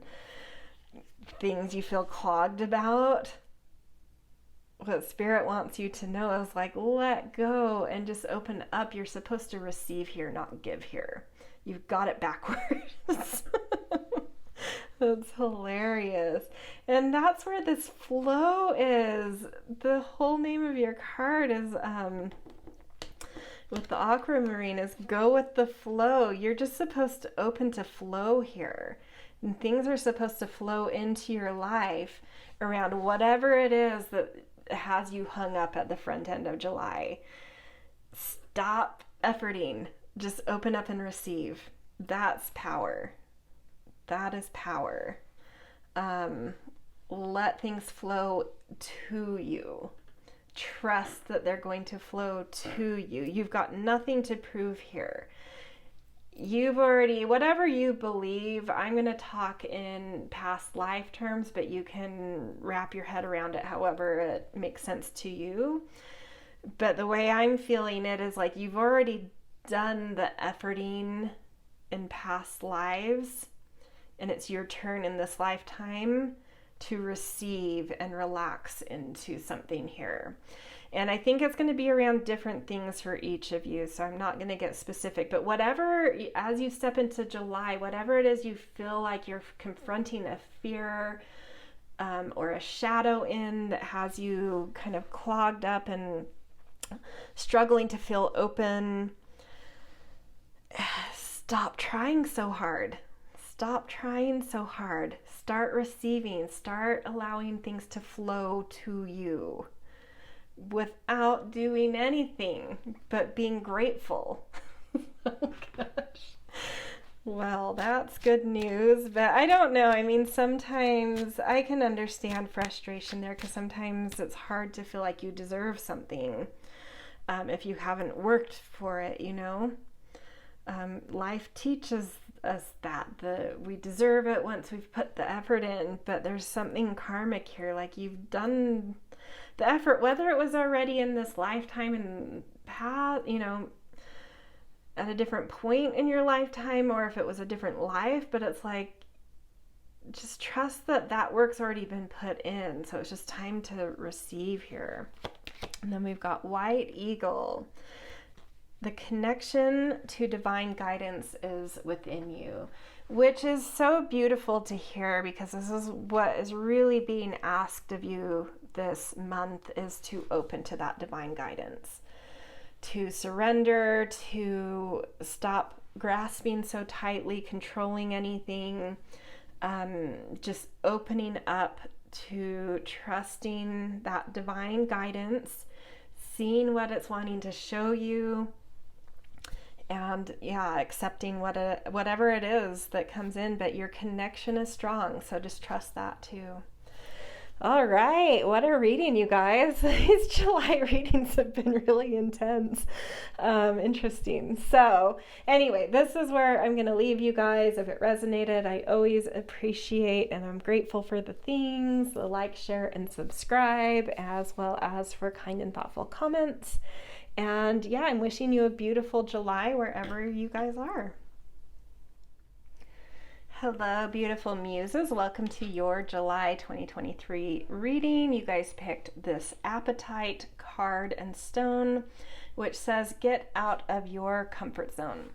things you feel clogged about. What Spirit wants you to know is like, let go and just open up. You're supposed to receive here, not give here. You've got it backwards. That's hilarious. And that's where this flow is. The whole name of your card is, with the Aquamarine, is go with the flow. You're just supposed to open to flow here. And things are supposed to flow into your life around whatever it is that has you hung up at the front end of July. Stop efforting. Just open up and receive. That's power. That is power. Let things flow to you. Trust that they're going to flow to you. You've got nothing to prove here. You've already, whatever you believe, I'm going to talk in past life terms, but you can wrap your head around it however it makes sense to you. But the way I'm feeling it is like you've already done the efforting in past lives, and it's your turn in this lifetime to receive and relax into something here. And I think it's going to be around different things for each of you, so I'm not going to get specific. But whatever, as you step into July, whatever it is you feel like you're confronting a fear or a shadow in that has you kind of clogged up and struggling to feel open, stop trying so hard. Stop trying so hard. Start receiving. Start allowing things to flow to you without doing anything but being grateful. Oh gosh. Well, that's good news, but I don't know. I mean, sometimes I can understand frustration there because sometimes it's hard to feel like you deserve something if you haven't worked for it, you know? Life teaches us that we deserve it once we've put the effort in, but there's something karmic here, like you've done the effort, whether it was already in this lifetime and past, you know, at a different point in your lifetime, or if it was a different life, but it's like, just trust that that work's already been put in, so it's just time to receive here. And then we've got White Eagle. The connection to divine guidance is within you, which is so beautiful to hear because this is what is really being asked of you this month, is to open to that divine guidance, to surrender, to stop grasping so tightly, controlling anything, just opening up to trusting that divine guidance, seeing what it's wanting to show you, and accepting whatever it is that comes in, but your connection is strong, so just trust that too. All right, what a reading, you guys. These July readings have been really intense. Interesting. So anyway, this is where I'm going to leave you guys. If it resonated, I always appreciate and I'm grateful for the things, the like, share, and subscribe, as well as for kind and thoughtful comments. And yeah, I'm wishing you a beautiful July wherever you guys are. Hello, beautiful muses. Welcome to your July 2023 reading. You guys picked this Apatite card and stone, which says, get out of your comfort zone.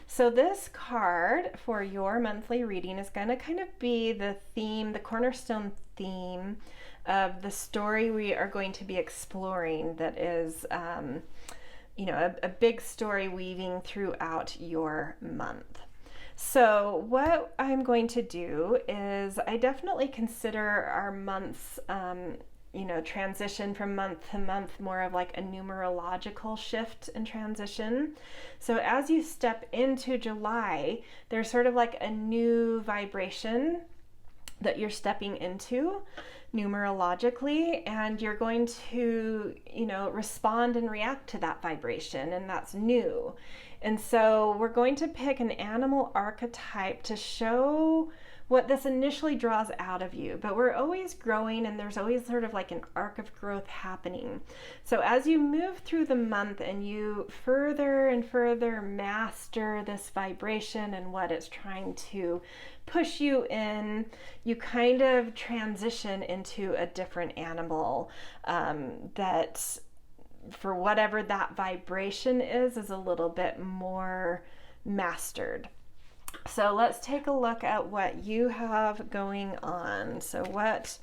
So this card for your monthly reading is going to kind of be the theme, the cornerstone theme of the story we are going to be exploring that is, a big story weaving throughout your month. So what I'm going to do is I definitely consider our months, transition from month to month more of like a numerological shift and transition. So as you step into July, there's sort of like a new vibration that you're stepping into numerologically, and you're going to, respond and react to that vibration, and that's new. And so we're going to pick an animal archetype to show what this initially draws out of you, but we're always growing and there's always sort of like an arc of growth happening. So as you move through the month and you further and further master this vibration and what it's trying to push you in, you kind of transition into a different animal that, for whatever that vibration is a little bit more mastered. So let's take a look at what you have going on. So what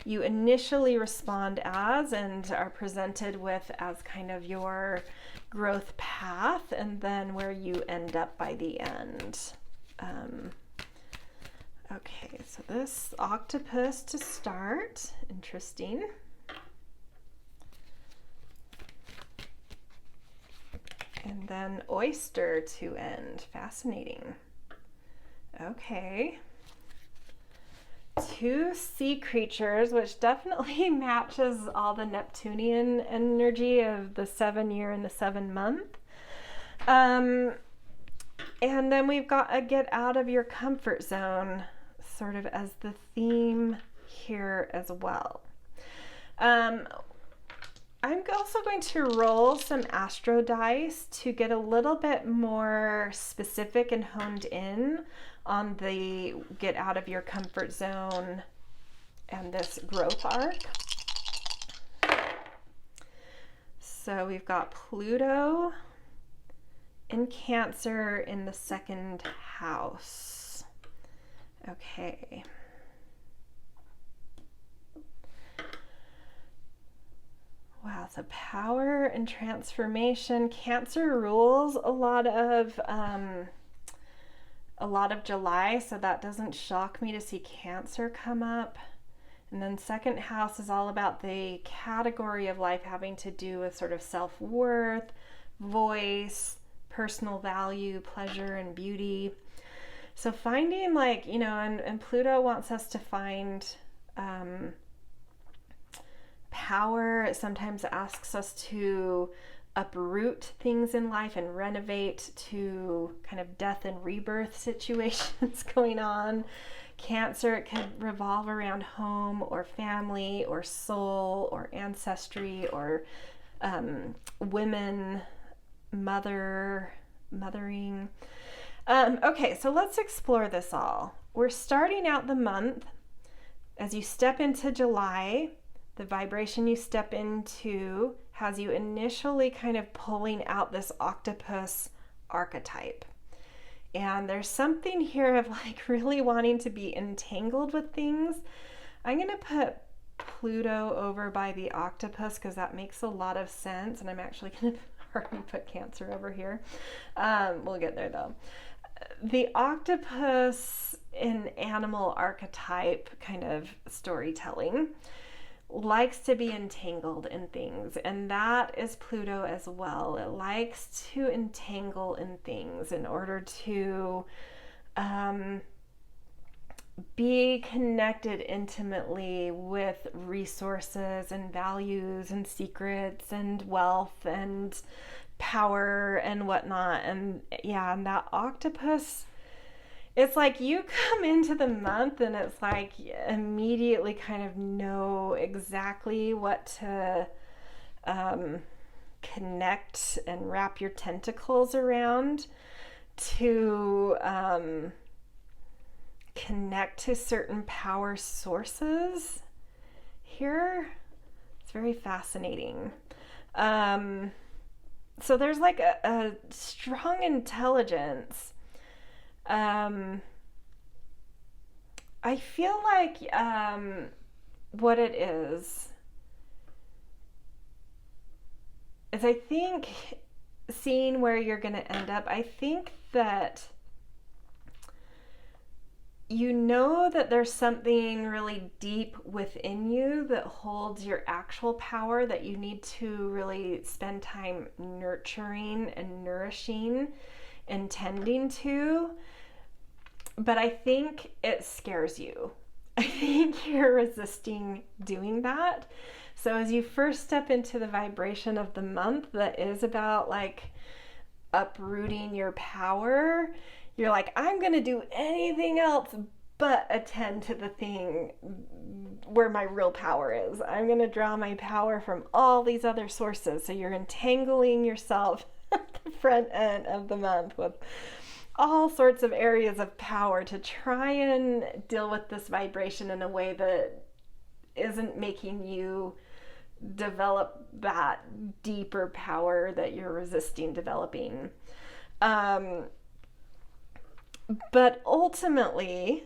you initially respond as and are presented with as kind of your growth path, and then where you end up by the end. Okay, so this octopus to start, interesting. And then oyster to end. Fascinating. Okay. 2 sea creatures, which definitely matches all the Neptunian energy of the 7-year and the 7-month. And then we've got a get out of your comfort zone sort of as the theme here as well. I'm also going to roll some astro dice to get a little bit more specific and honed in on the get out of your comfort zone and this growth arc. So we've got Pluto in Cancer in the 2nd house. Okay. Wow, so power and transformation. Cancer rules a lot of July, so that doesn't shock me to see Cancer come up. And then 2nd house is all about the category of life having to do with sort of self-worth, voice, personal value, pleasure, and beauty. So finding and Pluto wants us to find power. It sometimes asks us to uproot things in life and renovate to kind of death and rebirth situations going on. Cancer, it could revolve around home or family or soul or ancestry or women, mothering. Okay, so let's explore this all. We're starting out the month. As you step into July, the vibration you step into has you initially kind of pulling out this octopus archetype. And there's something here of really wanting to be entangled with things. I'm going to put Pluto over by the octopus because that makes a lot of sense. And I'm actually going to already put Cancer over here. We'll get there though. The octopus in animal archetype kind of storytelling likes to be entangled in things, and that is Pluto as well. It likes to entangle in things in order to be connected intimately with resources and values and secrets and wealth and power and whatnot. And yeah, and that octopus, it's like you come into the month and it's like immediately kind of know exactly what to connect and wrap your tentacles around to connect to certain power sources here. It's very fascinating. So there's like a strong intelligence. I feel like what it is I think seeing where you're going to end up, I think that you know that there's something really deep within you that holds your actual power that you need to really spend time nurturing and nourishing and tending to. But I think it scares you. I think you're resisting doing that. So as you first step into the vibration of the month that is about like uprooting your power, you're like, I'm going to do anything else but attend to the thing where my real power is. I'm going to draw my power from all these other sources. So you're entangling yourself at the front end of the month with all sorts of areas of power to try and deal with this vibration in a way that isn't making you develop that deeper power that you're resisting developing. But ultimately,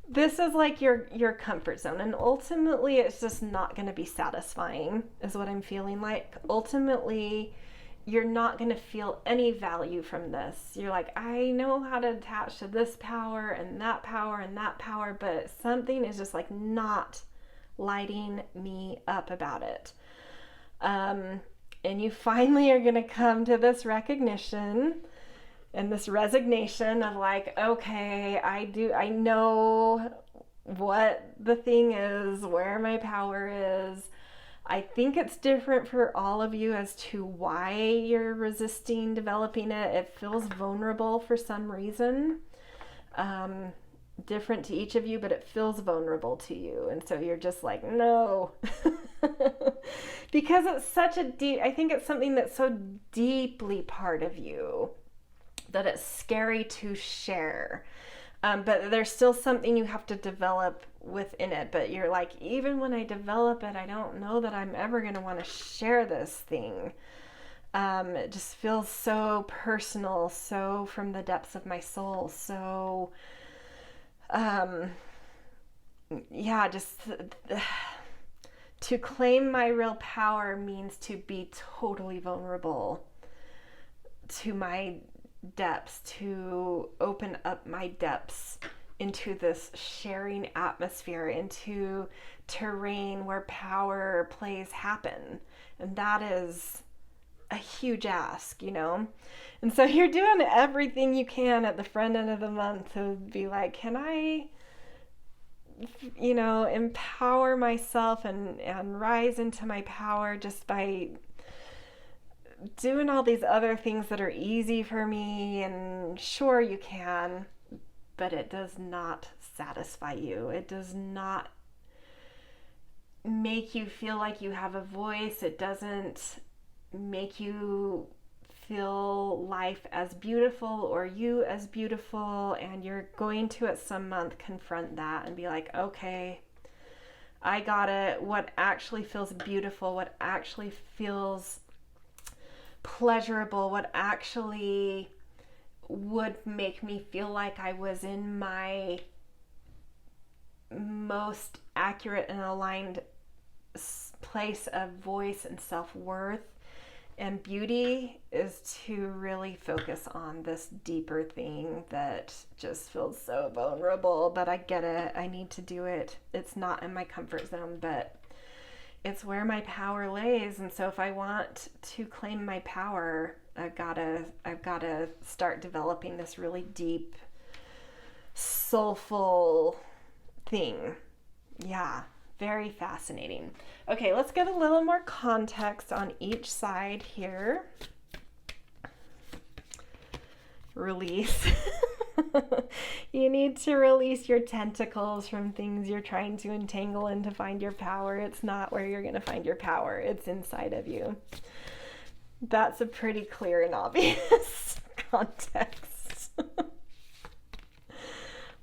this is like your comfort zone, and ultimately it's just not going to be satisfying is what I'm feeling like. Ultimately, you're not going to feel any value from this. You're like, I know how to attach to this power and that power and that power, but something is just like not lighting me up about it. And you finally are going to come to this recognition and this resignation of like, okay, I know what the thing is, where my power is. I think it's different for all of you as to why you're resisting developing it. It feels vulnerable for some reason. Different to each of you, but it feels vulnerable to you. And so you're just like, no. Because it's such a deep, I think it's something that's so deeply part of you that it's scary to share. But there's still something you have to develop within it. But you're like, even when I develop it, I don't know that I'm ever going to want to share this thing. It just feels so personal, so from the depths of my soul. So, yeah, just to claim my real power means to be totally vulnerable to my depths, to open up my depths into this sharing atmosphere, into terrain where power plays happen. And that is a huge ask, you know? And so you're doing everything you can at the front end of the month to be like, can I, you know, empower myself and rise into my power just by doing all these other things that are easy for me. And sure, you can, but it does not satisfy you. It does not make you feel like you have a voice. It doesn't make you feel life as beautiful or you as beautiful. And you're going to at some month confront that and be like, okay, I got it. What actually feels beautiful, what actually feels pleasurable, what actually would make me feel like I was in my most accurate and aligned place of voice and self-worth and beauty, is to really focus on this deeper thing that just feels so vulnerable. But I get it. I need to do it. It's not in my comfort zone, but it's where my power lays. And so if I want to claim my power, I've got to start developing this really deep, soulful thing. Yeah, very fascinating. Okay, let's get a little more context on each side here. Release. You need to release your tentacles from things you're trying to entangle in to find your power. It's not where you're going to find your power. It's inside of you. That's a pretty clear and obvious context.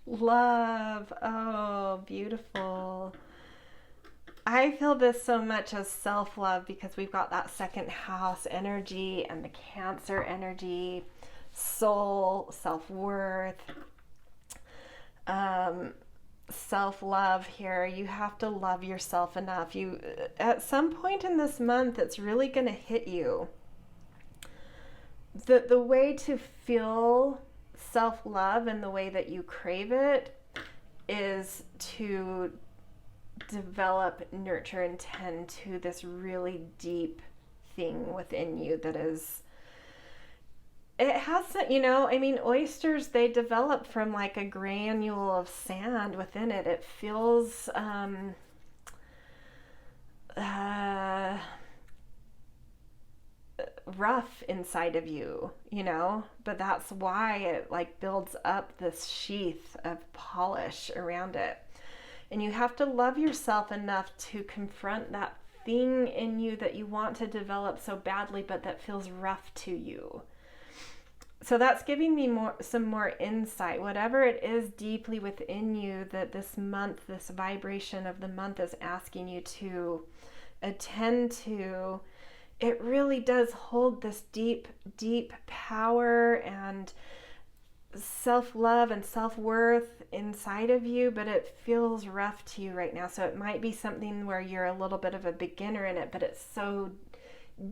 Love. Oh, beautiful. I feel this so much as self-love because we've got that second house energy and the Cancer energy, soul, self-worth, self-love here. You have to love yourself enough. You, at some point in this month, it's really going to hit you. The way to feel self-love and the way that you crave it is to develop, nurture, and tend to this really deep thing within you that is, it has, you know, I mean, oysters, they develop from like a granule of sand within it. It feels rough inside of you, you know, but that's why it like builds up this sheath of polish around it. And you have to love yourself enough to confront that thing in you that you want to develop so badly, but that feels rough to you. So that's giving me some more insight. Whatever it is deeply within you that this month, this vibration of the month is asking you to attend to, it really does hold this deep, deep power and self-love and self-worth inside of you, but it feels rough to you right now. So it might be something where you're a little bit of a beginner in it, but it's so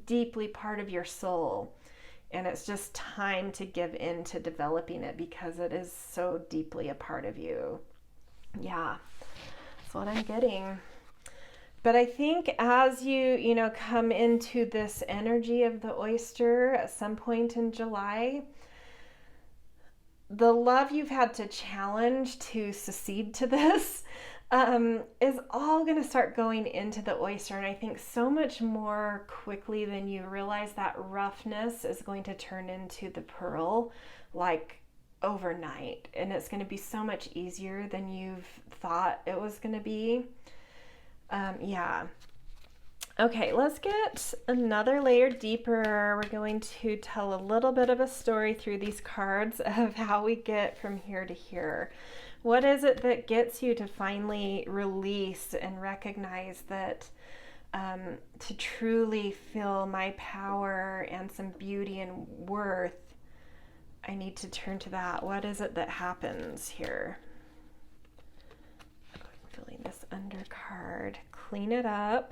deeply part of your soul. And it's just time to give in to developing it because it is so deeply a part of you. Yeah, that's what I'm getting. But I think as you know, come into this energy of the oyster at some point in July, the love you've had to challenge to succeed to this is all going to start going into the oyster. And I think so much more quickly than you realize, that roughness is going to turn into the pearl like overnight. And it's going to be so much easier than you've thought it was going to be. Yeah. Okay, let's get another layer deeper. We're going to tell a little bit of a story through these cards of how we get from here to here. What is it that gets you to finally release and recognize that to truly feel my power and some beauty and worth, I need to turn to that. What is it that happens here? I'm filling this undercard. Clean it up.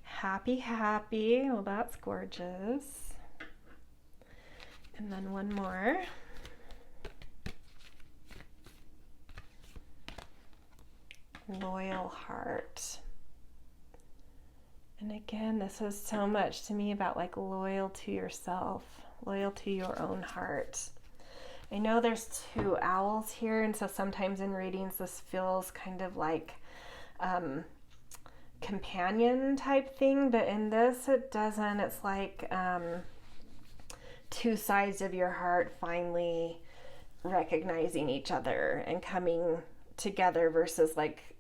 Happy, happy. Well, that's gorgeous. And then one more. Loyal heart. And again, this is so much to me about like loyal to yourself, loyal to your own heart. I know there's two owls here, and so sometimes in readings this feels kind of like companion type thing, but in this it doesn't. It's like two sides of your heart finally recognizing each other and coming together versus like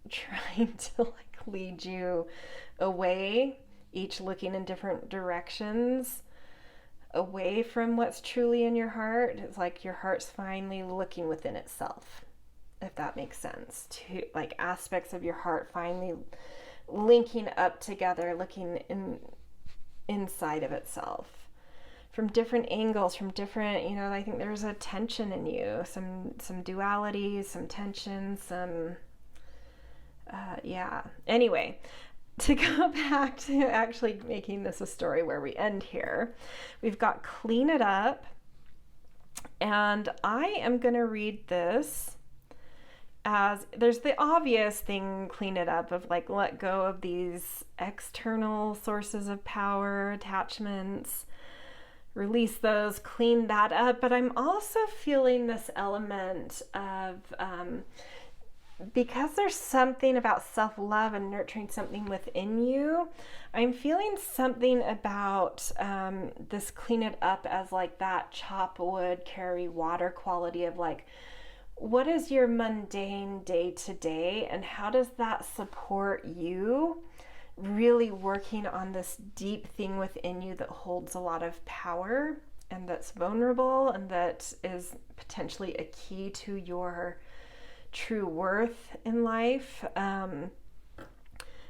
trying to like lead you away, each looking in different directions away from what's truly in your heart. It's like your heart's finally looking within itself, if that makes sense. To like aspects of your heart finally linking up together, looking inside of itself from different angles, from different, you know, I think there's a tension in you, some duality, some tension, some yeah. Anyway, to go back to actually making this a story where we end here, we've got clean it up, and I am going to read this as there's the obvious thing, clean it up, of like let go of these external sources of power, attachments, release those, clean that up. But I'm also feeling this element of because there's something about self-love and nurturing something within you, I'm feeling something about this clean it up as like that chop wood, carry water quality of like, what is your mundane day to day and how does that support you really working on this deep thing within you that holds a lot of power and that's vulnerable and that is potentially a key to your true worth in life.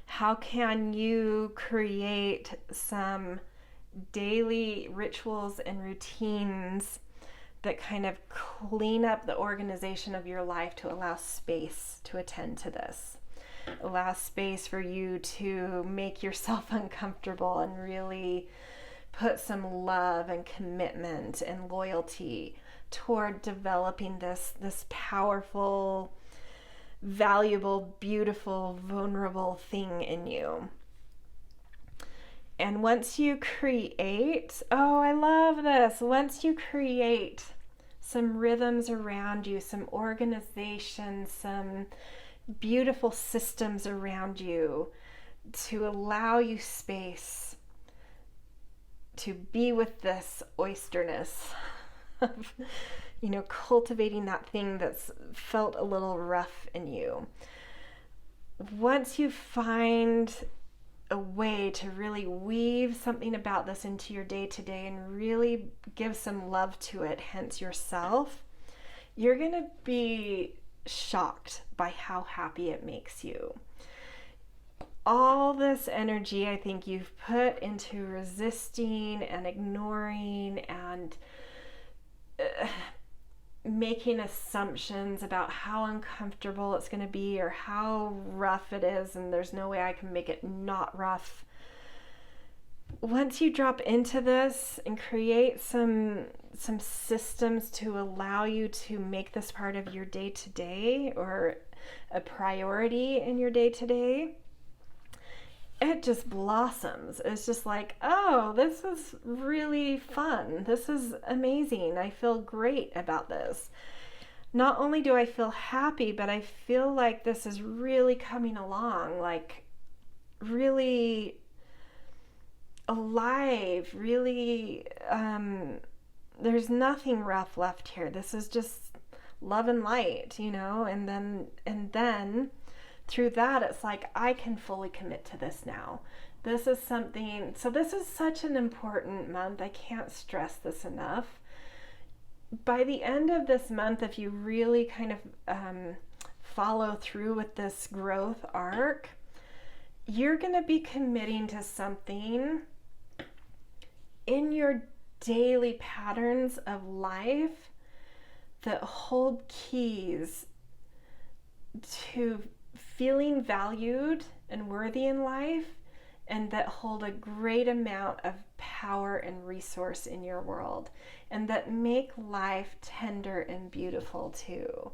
How can you create some daily rituals and routines that kind of clean up the organization of your life to allow space to attend to this? Allow space for you to make yourself uncomfortable and really put some love and commitment and loyalty toward developing this powerful, valuable, beautiful, vulnerable thing in you. And once you create, oh, I love this. Once you create some rhythms around you, some organization, some beautiful systems around you to allow you space to be with this oysterness of, you know, cultivating that thing that's felt a little rough in you. Once you find a way to really weave something about this into your day-to-day and really give some love to it, hence yourself, you're going to be shocked by how happy it makes you. All this energy I think you've put into resisting and ignoring and making assumptions about how uncomfortable it's going to be or how rough it is and there's no way I can make it not rough. Once you drop into this and create some systems to allow you to make this part of your day-to-day or a priority in your day-to-day, it just blossoms. It's just like, oh, this is really fun. This is amazing. I feel great about this. Not only do I feel happy, but I feel like this is really coming along, like really alive, really, there's nothing rough left here. This is just love and light, and then through that, it's like, I can fully commit to this now. This is something, so this is such an important month. I can't stress this enough. By the end of this month, if you really kind of follow through with this growth arc, you're going to be committing to something in your daily patterns of life that hold keys to feeling valued and worthy in life, and that hold a great amount of power and resource in your world, and that make life tender and beautiful too.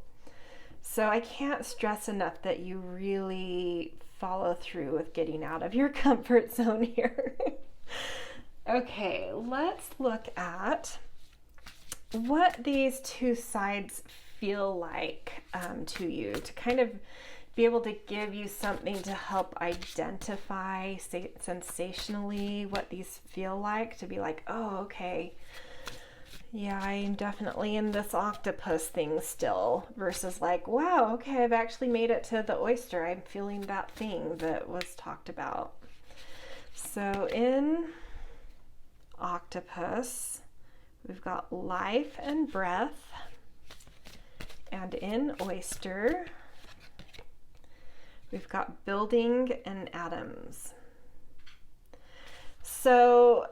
So I can't stress enough that you really follow through with getting out of your comfort zone here. Okay, let's look at what these two sides feel like to you, to kind of be able to give you something to help identify sensationally what these feel like, to be like, oh, okay, yeah, I'm definitely in this octopus thing still, versus like, wow, okay, I've actually made it to the oyster. I'm feeling that thing that was talked about. So in octopus, we've got life and breath, and in oyster, we've got building and atoms. So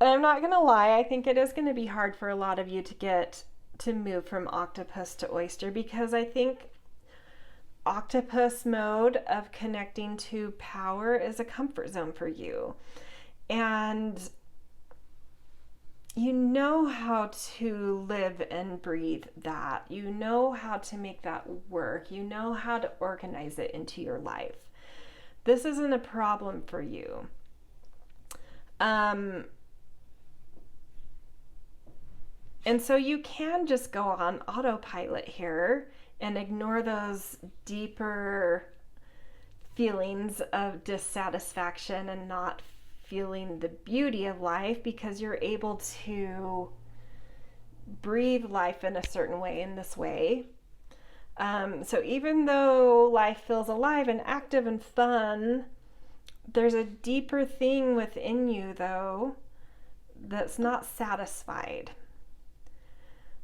I'm not gonna lie, I think it is gonna be hard for a lot of you to get to move from octopus to oyster, because I think octopus mode of connecting to power is a comfort zone for you. And you know how to live and breathe that. You know how to make that work. You know how to organize it into your life. This isn't a problem for you. And so you can just go on autopilot here and ignore those deeper feelings of dissatisfaction and not feeling the beauty of life, because you're able to breathe life in a certain way, in this way. So even though life feels alive and active and fun, there's a deeper thing within you, though, that's not satisfied.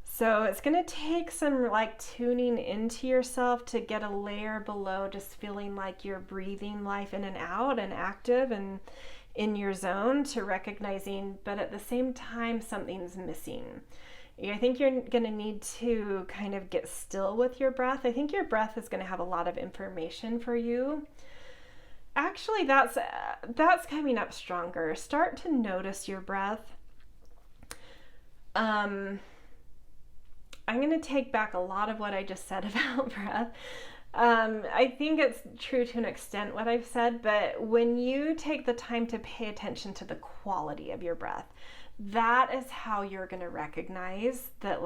So it's going to take some tuning into yourself to get a layer below just feeling like you're breathing life in and out and active and in your zone, to recognizing, but at the same time, something's missing. I think you're going to need to kind of get still with your breath. I think your breath is going to have a lot of information for you. Actually, that's coming up stronger. Start to notice your breath. I'm going to take back a lot of what I just said about breath. I think it's true to an extent what I've said, but when you take the time to pay attention to the quality of your breath, that is how you're going to recognize that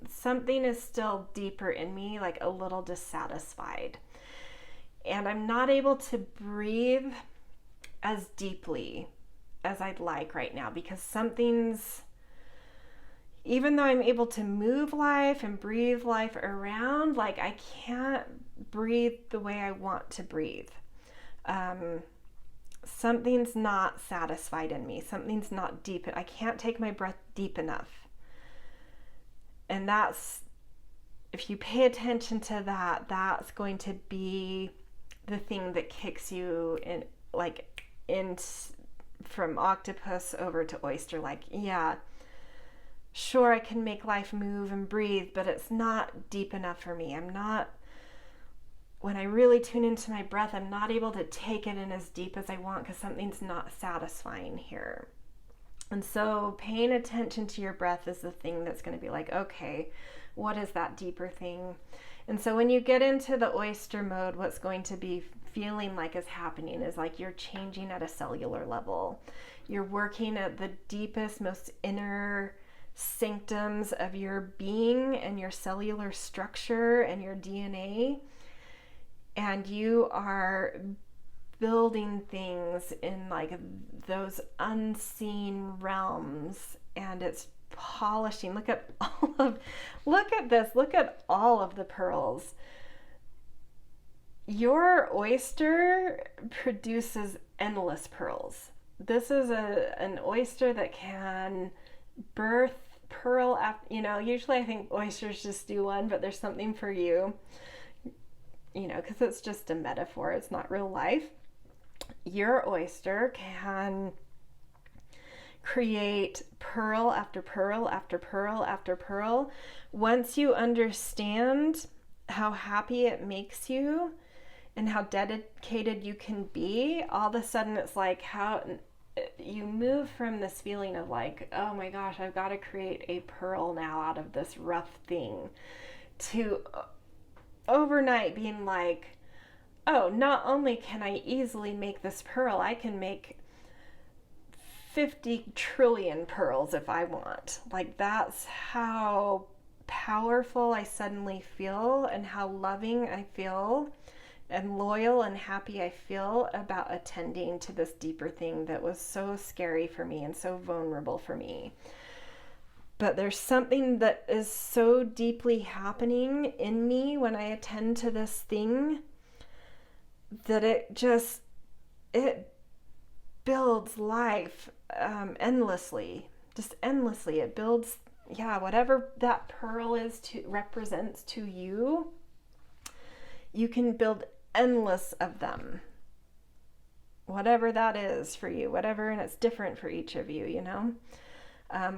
something is still deeper in me, like a little dissatisfied. And I'm not able to breathe as deeply as I'd like right now, because something's, even though I'm able to move life and breathe life around, I can't breathe the way I want to breathe. Something's not satisfied in me. Something's not deep. I can't take my breath deep enough. And that's, if you pay attention to that, that's going to be the thing that kicks you in, from octopus over to oyster. Yeah, sure, I can make life move and breathe, but it's not deep enough for me. When I really tune into my breath, I'm not able to take it in as deep as I want, because something's not satisfying here. And so paying attention to your breath is the thing that's going to be like, okay, what is that deeper thing? And so when you get into the oyster mode, what's going to be feeling like is happening is like you're changing at a cellular level. You're working at the deepest, most inner sanctums of your being and your cellular structure and your DNA. And you are building things in like those unseen realms, and it's polishing. Look at this. Look at all of the pearls. Your oyster produces endless pearls. This is an oyster that can birth pearl after, usually I think oysters just do one, but there's something for you, because it's just a metaphor. It's not real life. Your oyster can create pearl after pearl after pearl after pearl. Once you understand how happy it makes you and how dedicated you can be, all of a sudden it's like how you move from this feeling of like, oh my gosh, I've got to create a pearl now out of this rough thing, to overnight being like, oh, not only can I easily make this pearl, I can make 50 trillion pearls if I want. Like, that's how powerful I suddenly feel, and how loving I feel, and loyal and happy I feel about attending to this deeper thing that was so scary for me and so vulnerable for me. But there's something that is so deeply happening in me when I attend to this thing that it builds life endlessly, just endlessly. It builds, whatever that pearl represents to you, you can build endless of them. Whatever that is for you, and it's different for each of you,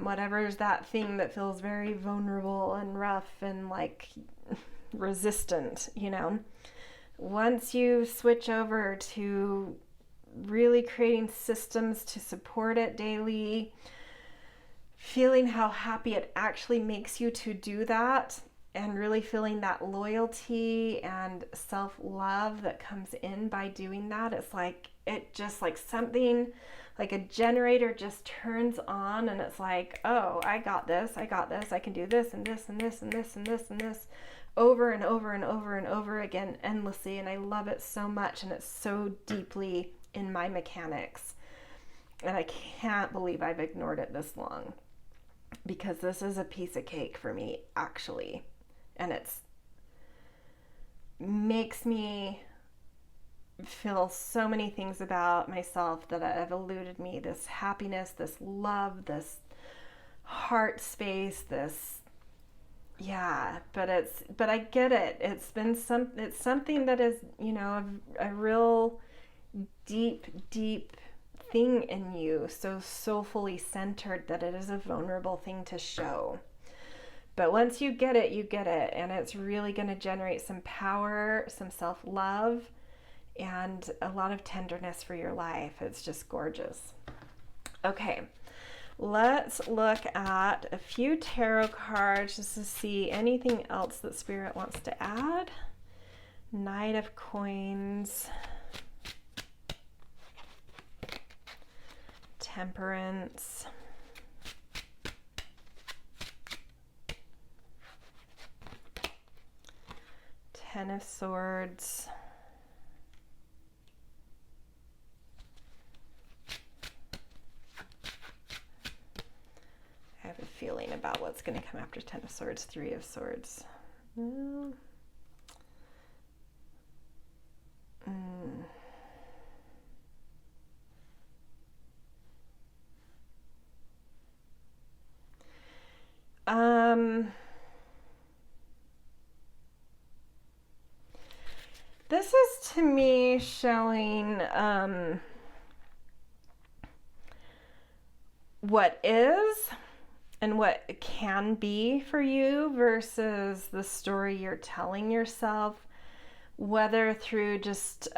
whatever's that thing that feels very vulnerable and rough and like resistant, Once you switch over to really creating systems to support it daily, feeling how happy it actually makes you to do that, and really feeling that loyalty and self-love that comes in by doing that, it's like, it just like something, like a generator just turns on, and it's like, oh, I got this, I can do this and this and this and this and this and this, over and over and over and over again, endlessly. And I love it so much, and it's so deeply in my mechanics, and I can't believe I've ignored it this long, because this is a piece of cake for me, actually. And it's makes me feel so many things about myself that have eluded me. This happiness, this love, this heart space, this, but I get it. It's something that is, a real deep thing in you, so soulfully centered, that it is a vulnerable thing to show. But once you get it, and it's really going to generate some power, some self-love, and a lot of tenderness for your life. It's just gorgeous. Okay, let's look at a few tarot cards just to see anything else that Spirit wants to add. Knight of Coins, Temperance, Ten of Swords, I have a feeling about what's going to come after Ten of Swords. Three of Swords. This is to me showing what is and what can be for you versus the story you're telling yourself, whether through just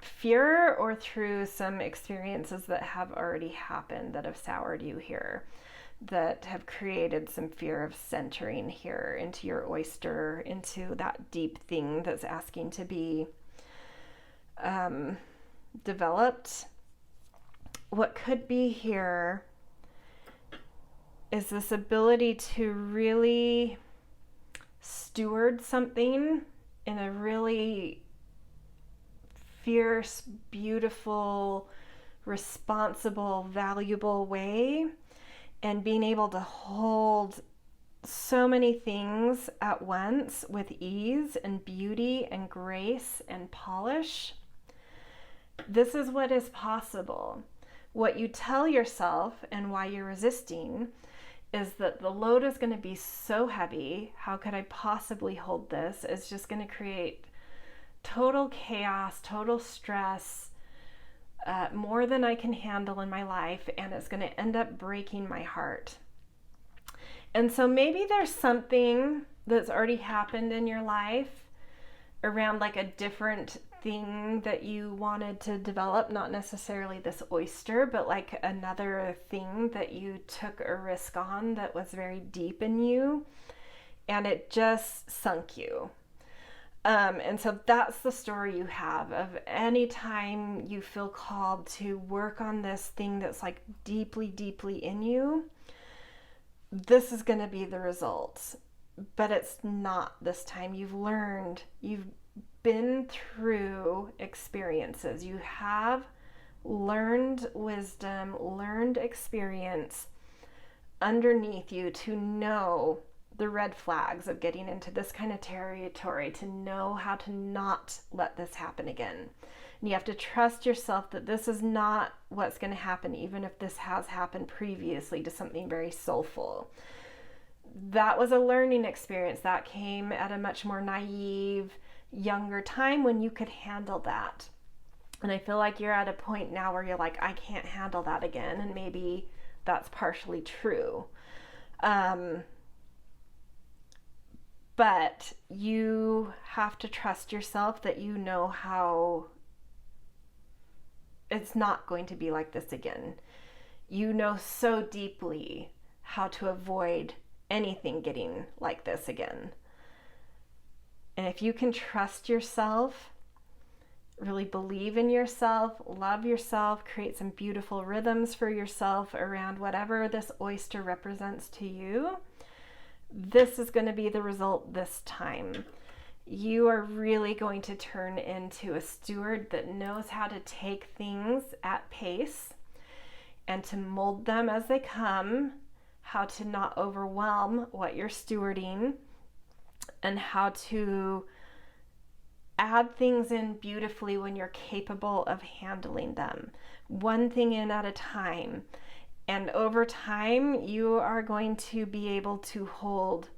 fear or through some experiences that have already happened that have soured you here, that have created some fear of centering here into your oyster, into that deep thing that's asking to be developed. What could be here is this ability to really steward something in a really fierce, beautiful, responsible, valuable way, and being able to hold so many things at once with ease and beauty and grace and polish. This is what is possible. What you tell yourself and why you're resisting is that the load is going to be so heavy. How could I possibly hold this? It's just going to create total chaos, total stress, more than I can handle in my life, and it's going to end up breaking my heart. And so maybe there's something that's already happened in your life around like a different thing that you wanted to develop, not necessarily this oyster, but like another thing that you took a risk on that was very deep in you, and it just sunk you. And so that's the story you have of any time you feel called to work on this thing that's like deeply, deeply in you, this is going to be the result. But it's not this time. You've learned, you've been through experiences. You have learned wisdom, learned experience underneath you to know the red flags of getting into this kind of territory, to know how to not let this happen again. And you have to trust yourself that this is not what's going to happen, even if this has happened previously to something very soulful. That was a learning experience that came at a much more naive, younger time when you could handle that. And I feel like you're at a point now where you're like, I can't handle that again. And maybe that's partially true. But you have to trust yourself that you know how it's not going to be like this again. You know so deeply how to avoid anything getting like this again. And if you can trust yourself, really believe in yourself, love yourself, create some beautiful rhythms for yourself around whatever this oyster represents to you, this is going to be the result this time. You are really going to turn into a steward that knows how to take things at pace and to mold them as they come, how to not overwhelm what you're stewarding, and how to add things in beautifully when you're capable of handling them. One thing in at a time. And over time, you are going to be able to hold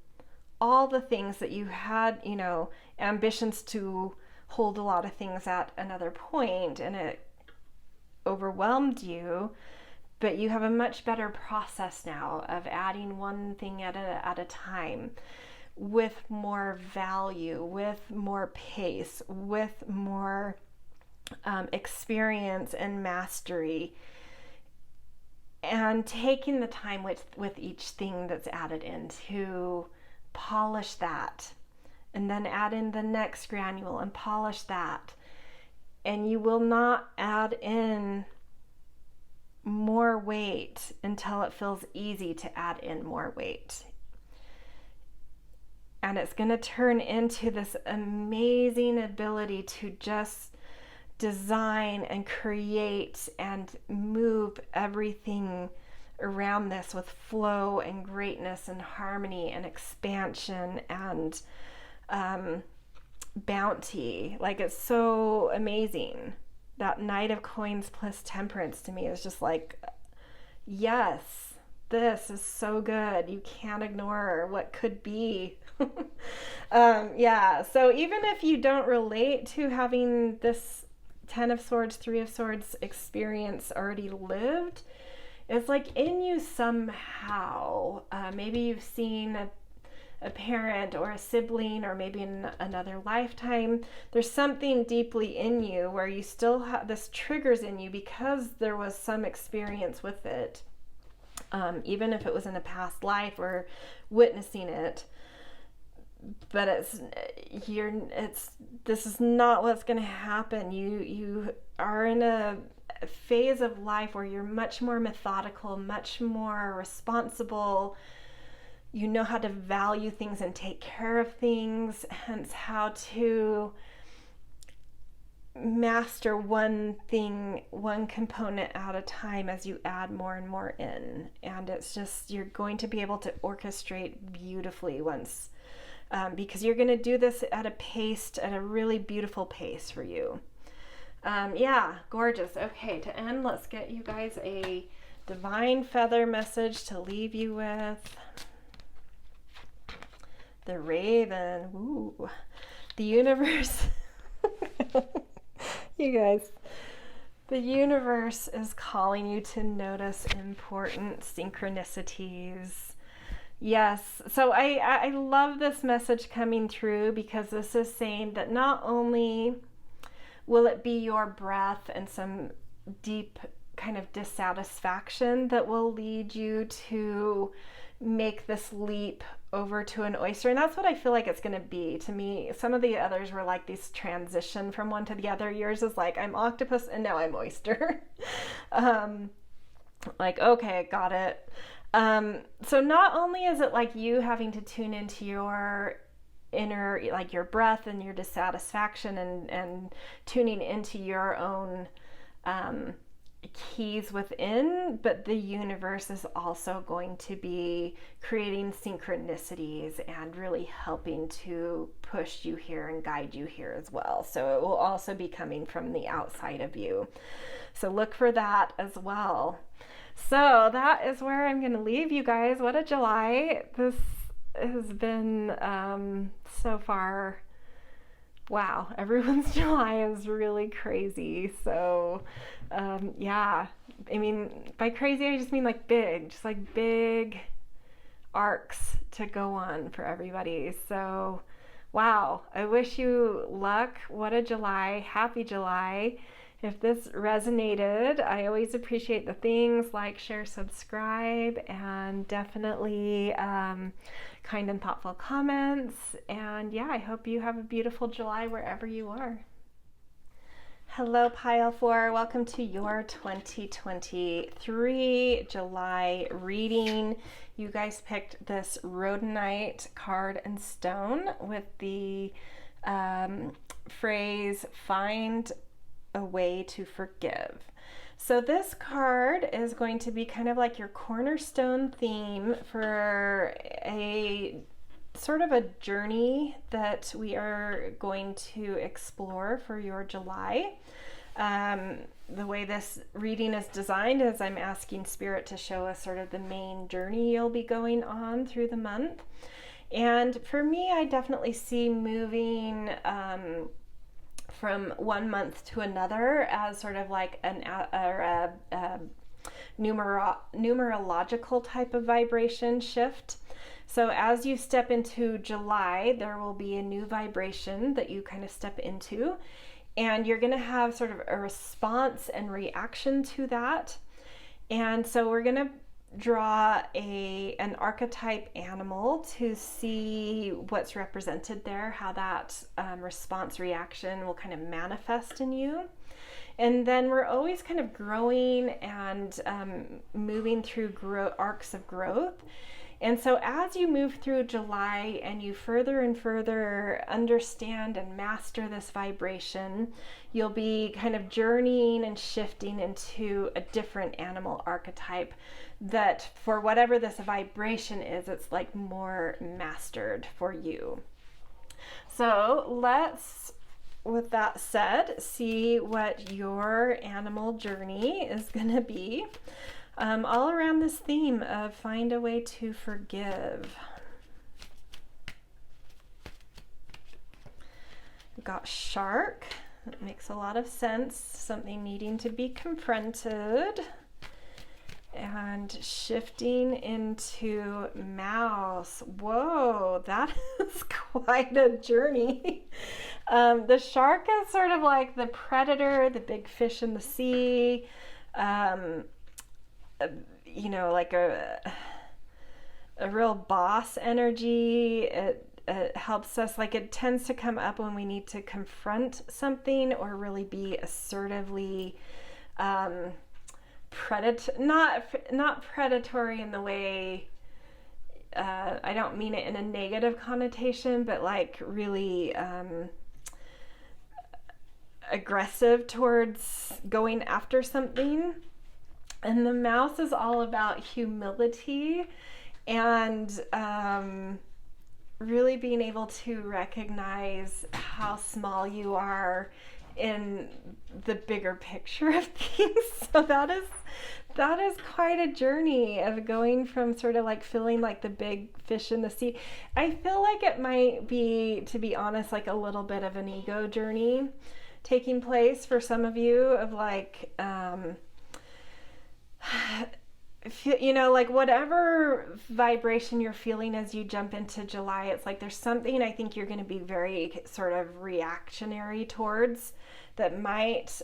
all the things that you had, ambitions to hold a lot of things at another point, and it overwhelmed you. But you have a much better process now of adding one thing at a time, with more value, with more pace, with more experience and mastery, and taking the time with each thing that's added in to polish that, and then add in the next granule and polish that. And you will not add in more weight until it feels easy to add in more weight. And it's going to turn into this amazing ability to just design and create and move everything around this with flow and greatness and harmony and expansion and bounty. Like, it's so amazing. That Knight of Coins plus Temperance to me is just like, yes, this is so good. You can't ignore what could be. So even if you don't relate to having this 10 of Swords, 3 of Swords experience already lived, it's like in you somehow. Maybe you've seen a parent or a sibling, or maybe in another lifetime. There's something deeply in you where you still have this triggers in you because there was some experience with it, even if it was in a past life or witnessing it. But this is not what's going to happen. You are in a phase of life where you're much more methodical, much more responsible. You know how to value things and take care of things, hence how to master one thing, one component at a time as you add more and more in. And it's just, you're going to be able to orchestrate beautifully once, because you're going to do this at a really beautiful pace for you. Yeah, gorgeous. Okay, to end, let's get you guys a divine feather message to leave you with. The raven. Ooh. The universe. You guys. The universe is calling you to notice important synchronicities. Yes. So I love this message coming through, because this is saying that not only will it be your breath and some deep kind of dissatisfaction that will lead you to make this leap over to an oyster. And that's what I feel like it's going to be to me. Some of the others were like this transition from one to the other. Yours is like, I'm octopus and now I'm oyster. Like, okay, got it. So not only is it like you having to tune into your inner, like your breath and your dissatisfaction, and tuning into your own keys within, but the universe is also going to be creating synchronicities and really helping to push you here and guide you here as well. So it will also be coming from the outside of you. So look for that as well. So that is where I'm going to leave you guys. What a July this has been so far. Wow, everyone's July is really crazy. So yeah, I mean, by crazy I just mean like big, just like big arcs to go on for everybody. So wow, I wish you luck. What a July. Happy July. If this resonated, I always appreciate the things like, share, subscribe, and definitely kind and thoughtful comments. And yeah, I hope you have a beautiful July wherever you are. Hello, Pile 4. Welcome to your 2023 July reading. You guys picked this Rhodonite card and stone with the phrase, find a way to forgive. So this card is going to be kind of like your cornerstone theme for a sort of a journey that we are going to explore for your July. The way this reading is designed is I'm asking Spirit to show us sort of the main journey you'll be going on through the month. And for me, I definitely see moving from one month to another as sort of like a numerological type of vibration shift. So as you step into July, there will be a new vibration that you kind of step into, and you're going to have sort of a response and reaction to that. And so we're going to draw an archetype animal to see what's represented there, how that response reaction will kind of manifest in you. And then we're always kind of growing and moving through arcs of growth. And so as you move through July and you further and further understand and master this vibration, you'll be kind of journeying and shifting into a different animal archetype that, for whatever this vibration is, it's like more mastered for you. So let's, with that said, see what your animal journey is going to be. All around this theme of find a way to forgive. We've got shark. That makes a lot of sense. Something needing to be confronted. And shifting into Mouse. Whoa, that is quite a journey. The shark is sort of like the predator, the big fish in the sea. You know, like a real boss energy. It helps us, like it tends to come up when we need to confront something or really be assertively not predatory in the way, I don't mean it in a negative connotation, but like really aggressive towards going after something. And the Mouse is all about humility and really being able to recognize how small you are in the bigger picture of things. So that is quite a journey of going from sort of like feeling like the big fish in the sea. I feel like it might be, to be honest, like a little bit of an ego journey taking place for some of you, of like you know, like whatever vibration you're feeling as you jump into July, it's like there's something I think you're going to be very sort of reactionary towards that might,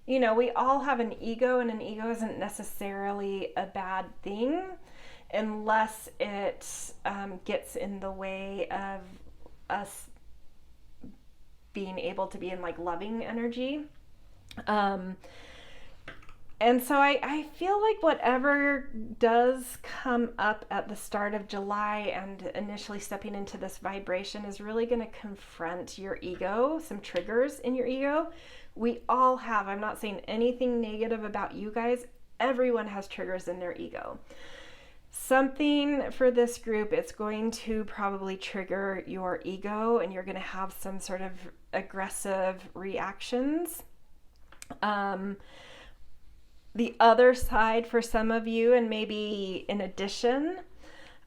you know, we all have an ego, and an ego isn't necessarily a bad thing unless it gets in the way of us being able to be in like loving energy. And so I feel like whatever does come up at the start of July and initially stepping into this vibration is really going to confront your ego, some triggers in your ego. We all have. I'm not saying anything negative about you guys. Everyone has triggers in their ego. Something for this group, it's going to probably trigger your ego, and you're going to have some sort of aggressive reactions. The other side for some of you, and maybe in addition,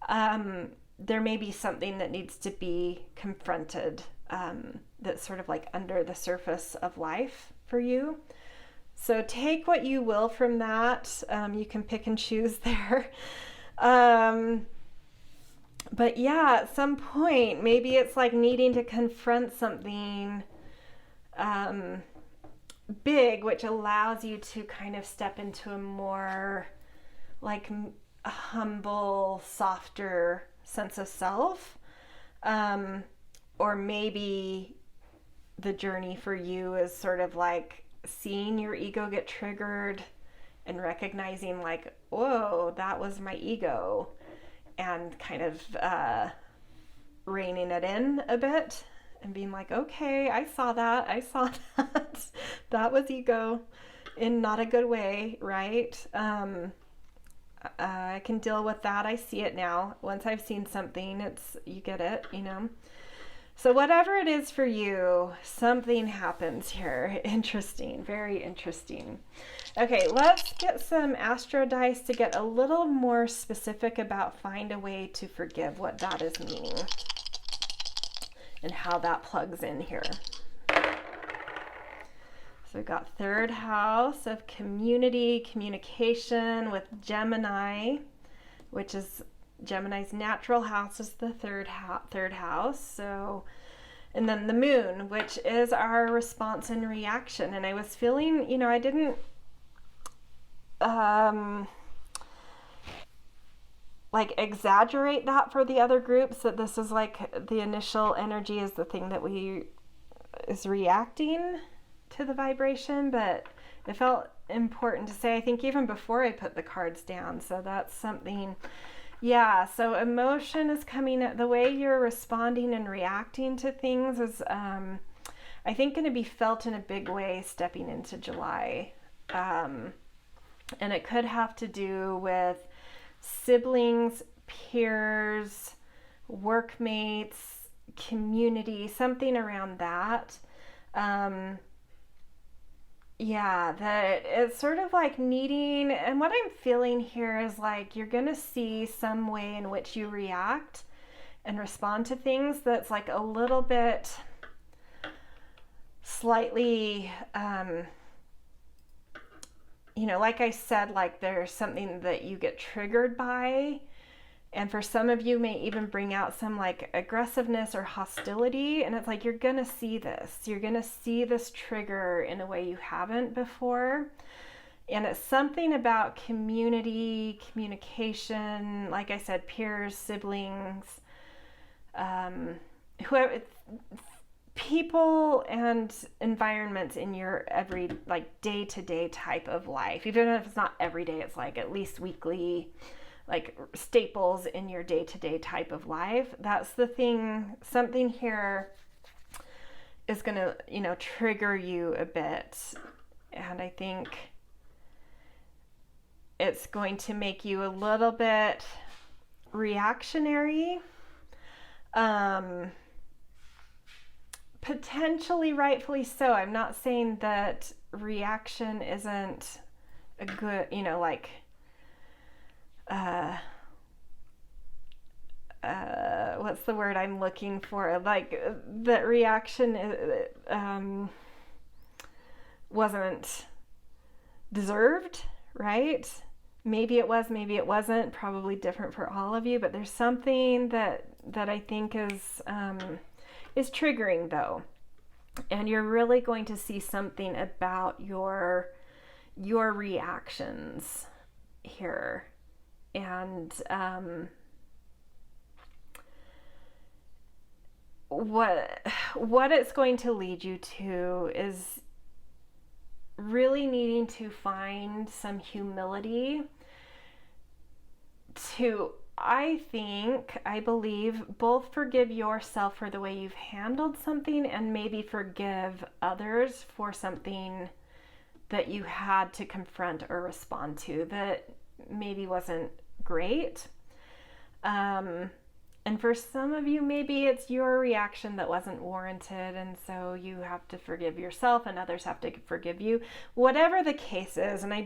there may be something that needs to be confronted, that's sort of like under the surface of life for you. So take what you will from that. You can pick and choose there. But yeah, at some point, maybe it's like needing to confront something big, which allows you to kind of step into a more like a humble, softer sense of self. Or maybe the journey for you is sort of like seeing your ego get triggered and recognizing like, whoa, that was my ego, and kind of reining it in a bit and being like, okay, I saw that. That was ego in not a good way, right? I can deal with that. I see it now. Once I've seen something, you get it, you know? So whatever it is for you, something happens here. Interesting, very interesting. Okay, let's get some astro dice to get a little more specific about find a way to forgive, what that is meaning, and how that plugs in here. So we've got third house of community, communication with Gemini, which is Gemini's natural house is the third house. So, and then the moon, which is our response and reaction. And I was feeling, you know, I didn't like exaggerate that for the other groups, that this is like the initial energy is the thing that is reacting to the vibration, but it felt important to say, I think even before I put the cards down. So that's something. Yeah, so emotion is coming, the way you're responding and reacting to things is, I think, going to be felt in a big way stepping into July. And it could have to do with siblings, peers, workmates, community, something around that. Yeah, that it's sort of like needing, and what I'm feeling here is like you're going to see some way in which you react and respond to things that's like a little bit slightly, like I said, like there's something that you get triggered by. And for some of you may even bring out some like aggressiveness or hostility. And it's like, you're going to see this. You're going to see this trigger in a way you haven't before. And it's something about community, communication, like I said, peers, siblings, whoever, people and environments in your every like day-to-day type of life. Even if it's not every day, it's like at least weekly, like staples in your day-to-day type of life. That's the thing. Something here is going to, trigger you a bit. And I think it's going to make you a little bit reactionary. Potentially rightfully so. I'm not saying that reaction isn't a good, what's the word I'm looking for? Like that reaction wasn't deserved, right? Maybe it was, maybe it wasn't. Probably different for all of you, but there's something that I think is triggering though, and you're really going to see something about your reactions here. And what it's going to lead you to is really needing to find some humility to, I believe, both forgive yourself for the way you've handled something and maybe forgive others for something that you had to confront or respond to that maybe wasn't great. And for some of you, maybe it's your reaction that wasn't warranted, and so you have to forgive yourself and others have to forgive you. Whatever the case is, and I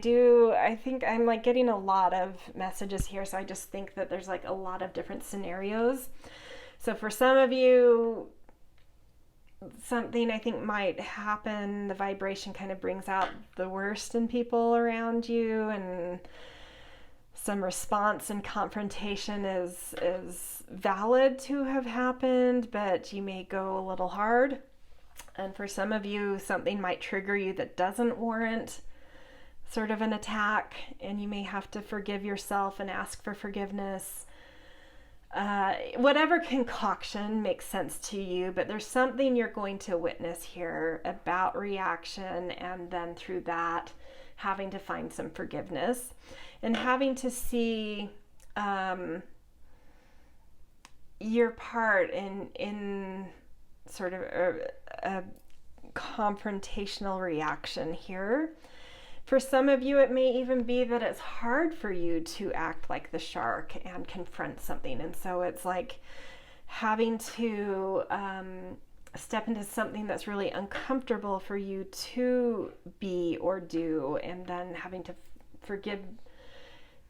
think I'm like getting a lot of messages here, so I just think that there's like a lot of different scenarios. So for some of you, something I think might happen, the vibration kind of brings out the worst in people around you, and some response and confrontation is valid to have happened, but you may go a little hard. And for some of you, something might trigger you that doesn't warrant sort of an attack, and you may have to forgive yourself and ask for forgiveness. Whatever concoction makes sense to you, but there's something you're going to witness here about reaction, and then through that having to find some forgiveness and having to see your part in sort of a confrontational reaction here. For some of you, it may even be that it's hard for you to act like the shark and confront something. And so it's like having to step into something that's really uncomfortable for you to be or do, and then having to forgive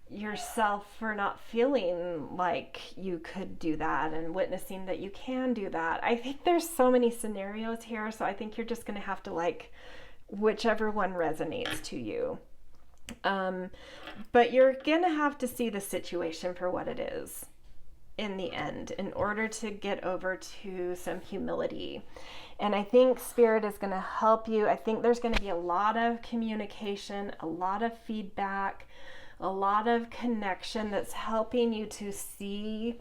yourself for not feeling like you could do that and witnessing that you can do that. I think there's so many scenarios here, so I think you're just going to have to like whichever one resonates to you. But you're going to have to see the situation for what it is in the end in order to get over to some humility. And I think Spirit is going to help you. I think there's going to be a lot of communication, a lot of feedback, a lot of connection that's helping you to see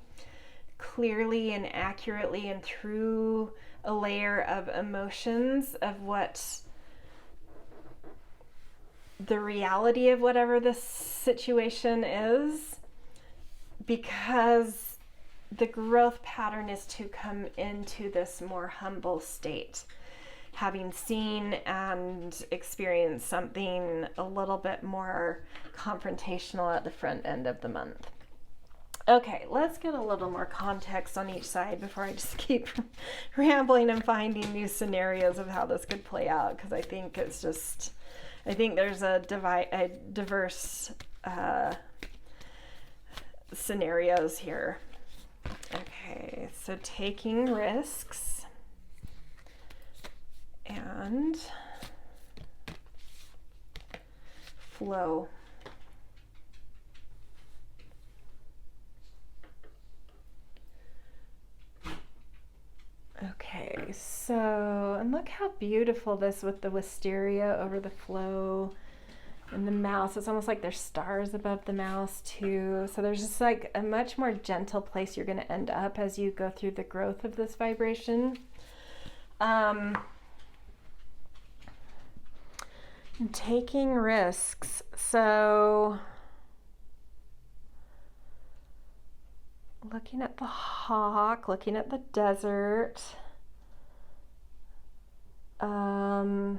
clearly and accurately and through a layer of emotions of what the reality of whatever this situation is, because the growth pattern is to come into this more humble state, having seen and experienced something a little bit more confrontational at the front end of the month. Okay, let's get a little more context on each side before I just keep rambling and finding new scenarios of how this could play out, because I think there's a diverse scenarios here. Okay, so taking risks and flow. Okay, so, and look how beautiful this with the wisteria over the flow and the mouse. It's almost like there's stars above the mouse too. So there's just like a much more gentle place you're going to end up as you go through the growth of this vibration. Taking risks. So looking at the hawk, looking at the desert. I'm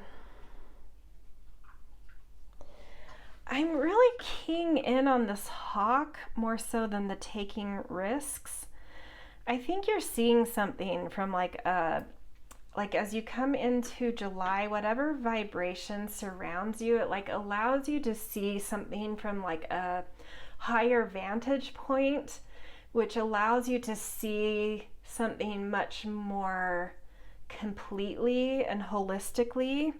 really keying in on this hawk more so than the taking risks. I think you're seeing something from like as you come into July, whatever vibration surrounds you, it like allows you to see something from like a higher vantage point, which allows you to see something much more completely and holistically.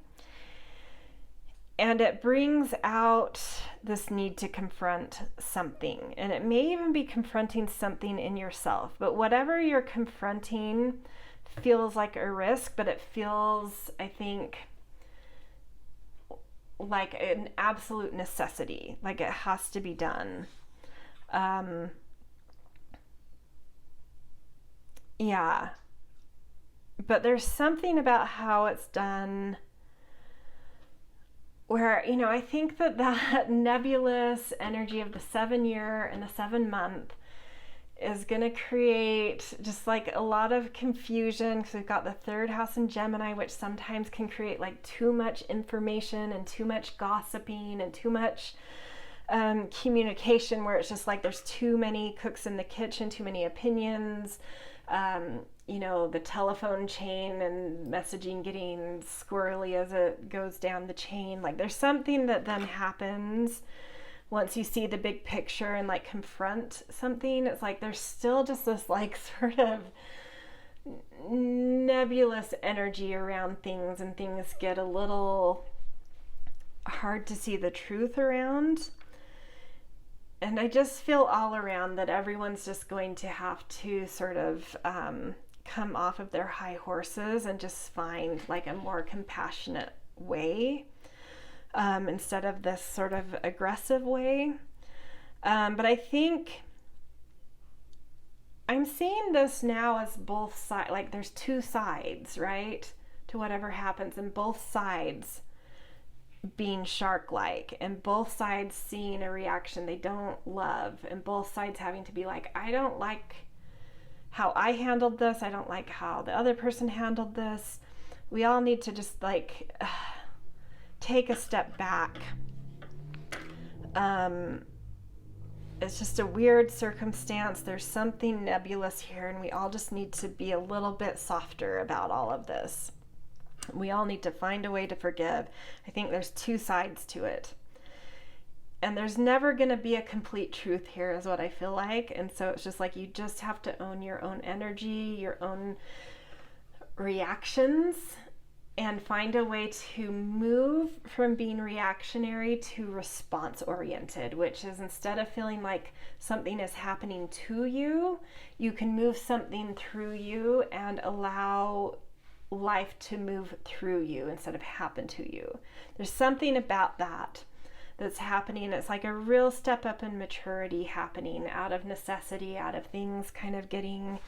And it brings out this need to confront something. And it may even be confronting something in yourself. But whatever you're confronting feels like a risk, but it feels, I think, like an absolute necessity. Like it has to be done. Yeah. But there's something about how it's done where, you know, I think that nebulous energy of the 7-year and the 7-month is going to create just like a lot of confusion, because we've got the 3rd house in Gemini, which sometimes can create like too much information and too much gossiping and too much communication, where it's just like there's too many cooks in the kitchen, too many opinions. You know, the telephone chain and messaging getting squirrely as it goes down the chain. Like there's something that then happens once you see the big picture and like confront something. It's like there's still just this like sort of nebulous energy around things, and things get a little hard to see the truth around. And I just feel all around that everyone's just going to have to sort of come off of their high horses and just find like a more compassionate way instead of this sort of aggressive way. But I think I'm seeing this now as both sides, like there's two sides, right, to whatever happens, and both sides being shark-like, and both sides seeing a reaction they don't love, and both sides having to be like, I don't like how I handled this, I don't like how the other person handled this. We all need to just like take a step back. It's just a weird circumstance. There's something nebulous here, and we all just need to be a little bit softer about all of this. We all need to find a way to forgive. I think there's two sides to it. And there's never going to be a complete truth here, is what I feel like. And so it's just like you just have to own your own energy, your own reactions, and find a way to move from being reactionary to response-oriented, which is instead of feeling like something is happening to you, you can move something through you and allow life to move through you instead of happen to you. There's something about that that's happening. It's like a real step up in maturity happening out of necessity, out of things kind of getting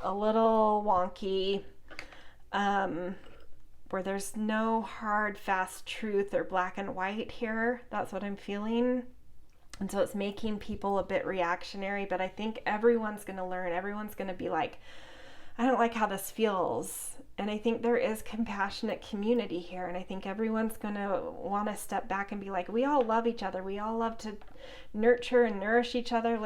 a little wonky, where there's no hard, fast truth or black and white here. That's what I'm feeling. And so it's making people a bit reactionary, but I think everyone's going to learn. Everyone's going to be like, I don't like how this feels. And I think there is compassionate community here. And I think everyone's going to want to step back and be like, we all love each other. We all love to nurture and nourish each other.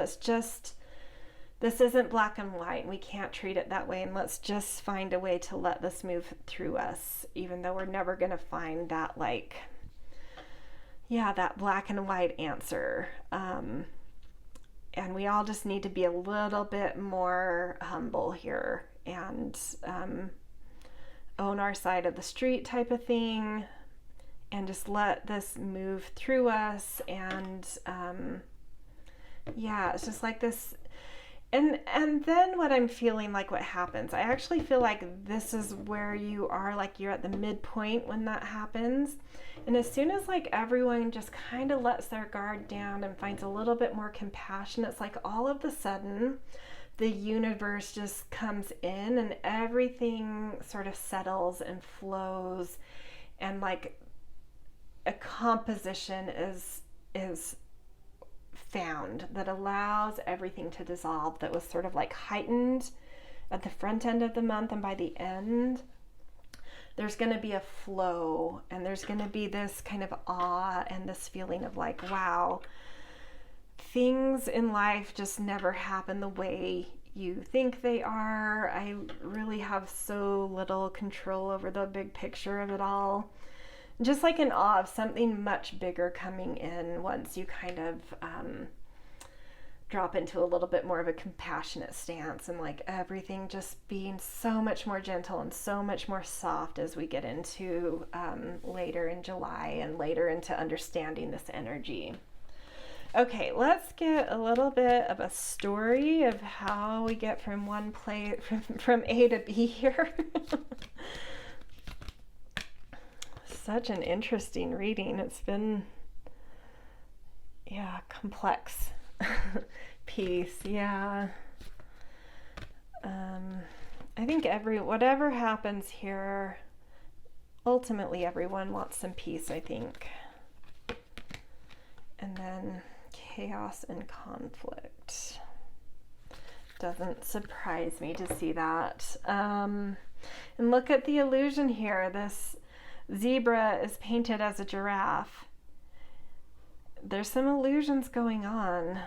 This isn't black and white. We can't treat it that way. And let's just find a way to let this move through us, even though we're never going to find that that black and white answer. And we all just need to be a little bit more humble here and own our side of the street type of thing, and just let this move through us. And yeah, it's just like this. And then what I'm feeling like what happens, I actually feel like this is where you are, like you're at the midpoint when that happens. And as soon as like everyone just kind of lets their guard down and finds a little bit more compassion, it's like all of a sudden the universe just comes in and everything sort of settles and flows, and like a composition is found that allows everything to dissolve that was sort of like heightened at the front end of the month, and by the end there's going to be a flow, and there's going to be this kind of awe and this feeling of like, wow, things in life just never happen the way you think they are. I really have so little control over the big picture of it all. Just like an awe of something much bigger coming in once you kind of drop into a little bit more of a compassionate stance, and like everything just being so much more gentle and so much more soft as we get into later in July and later into understanding this energy. Okay, let's get a little bit of a story of how we get from one place, from A to B here. Such an interesting reading. It's been, yeah, complex. Peace, yeah. I think whatever happens here, ultimately everyone wants some peace, I think. And then chaos and conflict. Doesn't surprise me to see that. And look at the illusion here. This zebra is painted as a giraffe. There's some illusions going on.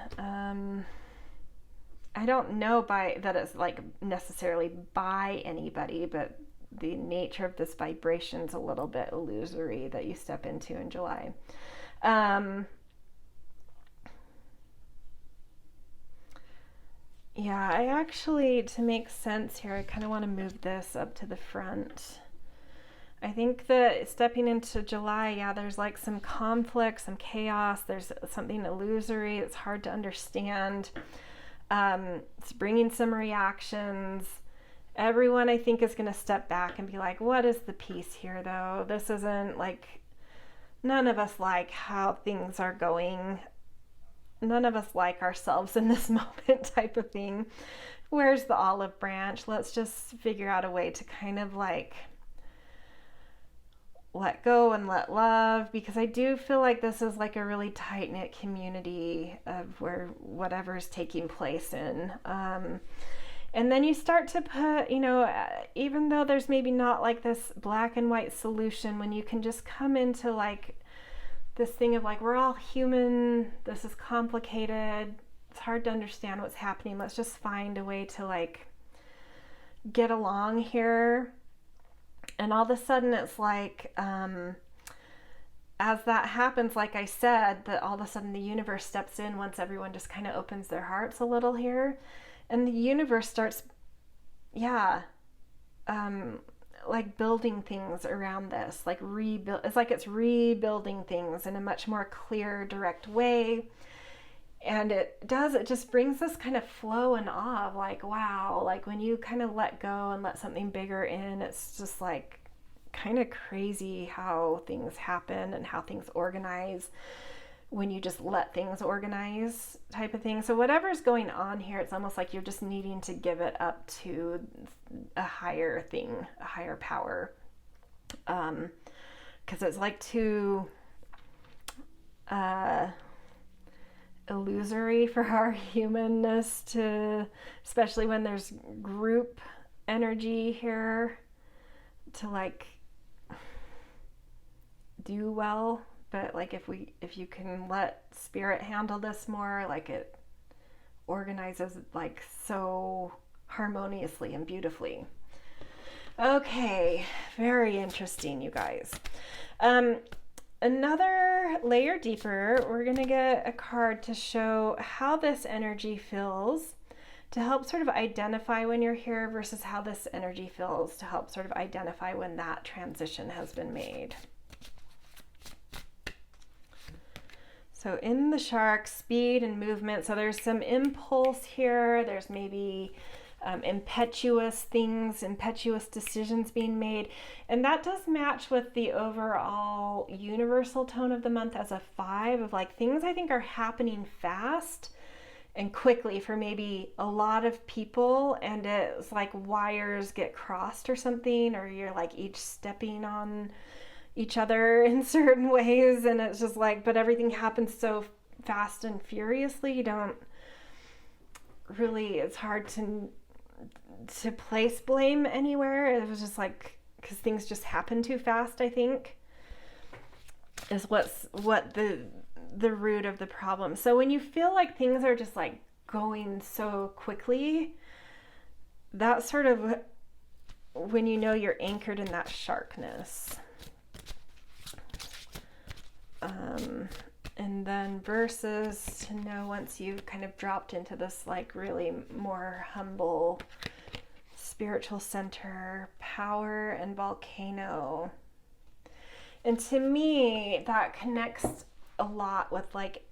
I don't know that it's like necessarily by anybody, but the nature of this vibration is a little bit illusory that you step into in July. Yeah, I actually, to make sense here, I kind of want to move this up to the front. I think that stepping into July, yeah, there's like some conflict, some chaos, there's something illusory, it's hard to understand. It's bringing some reactions. Everyone, I think, is going to step back and be like, what is the peace here, though? This isn't like, none of us like how things are going. None of us like ourselves in this moment type of thing. Where's the olive branch? Let's just figure out a way to kind of like let go and let love, because I do feel like this is like a really tight-knit community of where whatever is taking place in. And then you start to put, even though there's maybe not like this black and white solution, when you can just come into like this thing of like, we're all human, this is complicated, it's hard to understand what's happening, let's just find a way to like get along here. And all of a sudden it's like, as that happens, like I said, that all of a sudden the universe steps in once everyone just kind of opens their hearts a little here, and the universe starts, like building things around this, like it's like it's rebuilding things in a much more clear, direct way. And it just brings this kind of flow and awe of like, wow, like when you kind of let go and let something bigger in, it's just like kind of crazy how things happen and how things organize when you just let things organize type of thing. So whatever's going on here, it's almost like you're just needing to give it up to a higher thing, a higher power. Because it's like too illusory for our humanness to, especially when there's group energy here, to like do well. But like if you can let spirit handle this more, like it organizes like so harmoniously and beautifully. Okay, very interesting, you guys. Another layer deeper, we're going to get a card to show how this energy feels, to help sort of identify when you're here versus how this energy feels, to help sort of identify when that transition has been made. So in the shark, speed and movement. So there's some impulse here. There's maybe impetuous things, impetuous decisions being made. And that does match with the overall universal tone of the month as a 5 of like things I think are happening fast and quickly for maybe a lot of people, and it's like wires get crossed or something, or you're like each stepping on each other in certain ways, and it's just like, but everything happens so fast and furiously, you don't really, it's hard to place blame anywhere. It was just like, because things just happen too fast, I think, is what the root of the problem. So when you feel like things are just like going so quickly, that's sort of when you know you're anchored in that sharkness. And then verses to know once you've kind of dropped into this like really more humble spiritual center, power and volcano. And to me, that connects a lot with like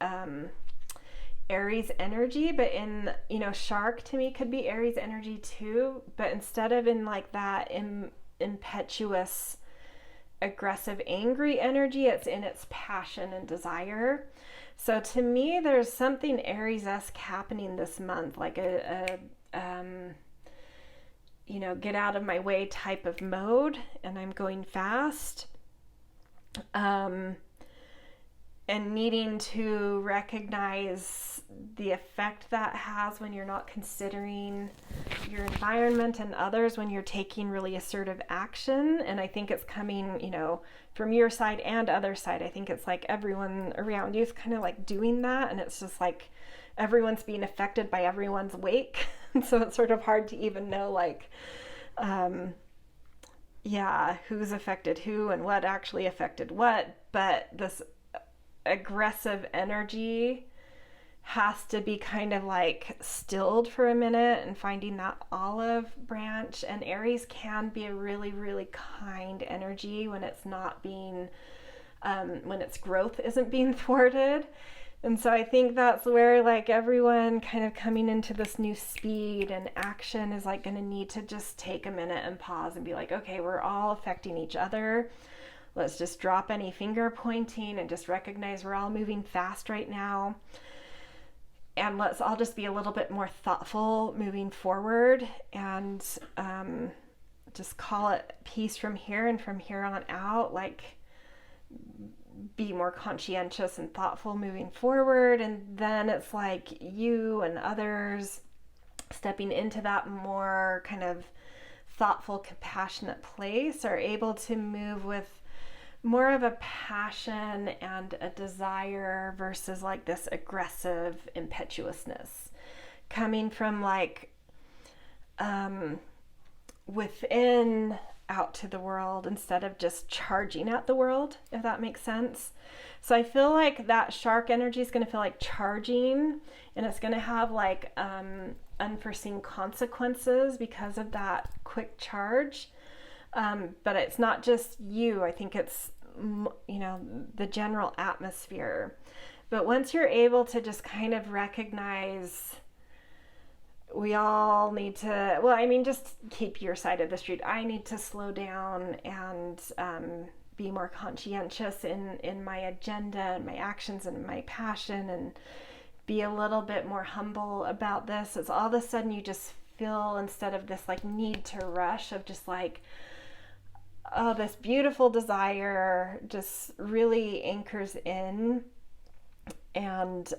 Aries energy, but in, you know, shark to me could be Aries energy too, but instead of in like that impetuous, aggressive, angry energy, it's in its passion and desire. So to me, there's something Aries-esque happening this month, like a you know, get out of my way type of mode, and I'm going fast. And needing to recognize the effect that has when you're not considering your environment and others, when you're taking really assertive action. And I think it's coming, you know, from your side and other side. I think it's like everyone around you is kind of like doing that, and it's just like everyone's being affected by everyone's wake. And so it's sort of hard to even know like, who's affected who and what actually affected what. But this aggressive energy has to be kind of like stilled for a minute and finding that olive branch. And Aries can be a really, really kind energy when it's not being, when its growth isn't being thwarted. And so I think that's where like everyone kind of coming into this new speed and action is like going to need to just take a minute and pause and be like, okay, we're all affecting each other. Let's just drop any finger pointing and just recognize we're all moving fast right now. And let's all just be a little bit more thoughtful moving forward, and just call it peace from here, and from here on out, like be more conscientious and thoughtful moving forward. And then it's like you and others stepping into that more kind of thoughtful, compassionate place are able to move with more of a passion and a desire versus like this aggressive impetuousness coming from like within out to the world instead of just charging at the world, if that makes sense. So I feel like that shark energy is going to feel like charging, and it's going to have like unforeseen consequences because of that quick charge. But it's not just you. I think it's, you know, the general atmosphere. But once you're able to just kind of recognize we all need to, well, I mean, just keep your side of the street. I need to slow down and be more conscientious in my agenda and my actions and my passion, and be a little bit more humble about this. It's all of a sudden you just feel, instead of this like need to rush of just like, oh, this beautiful desire just really anchors in. And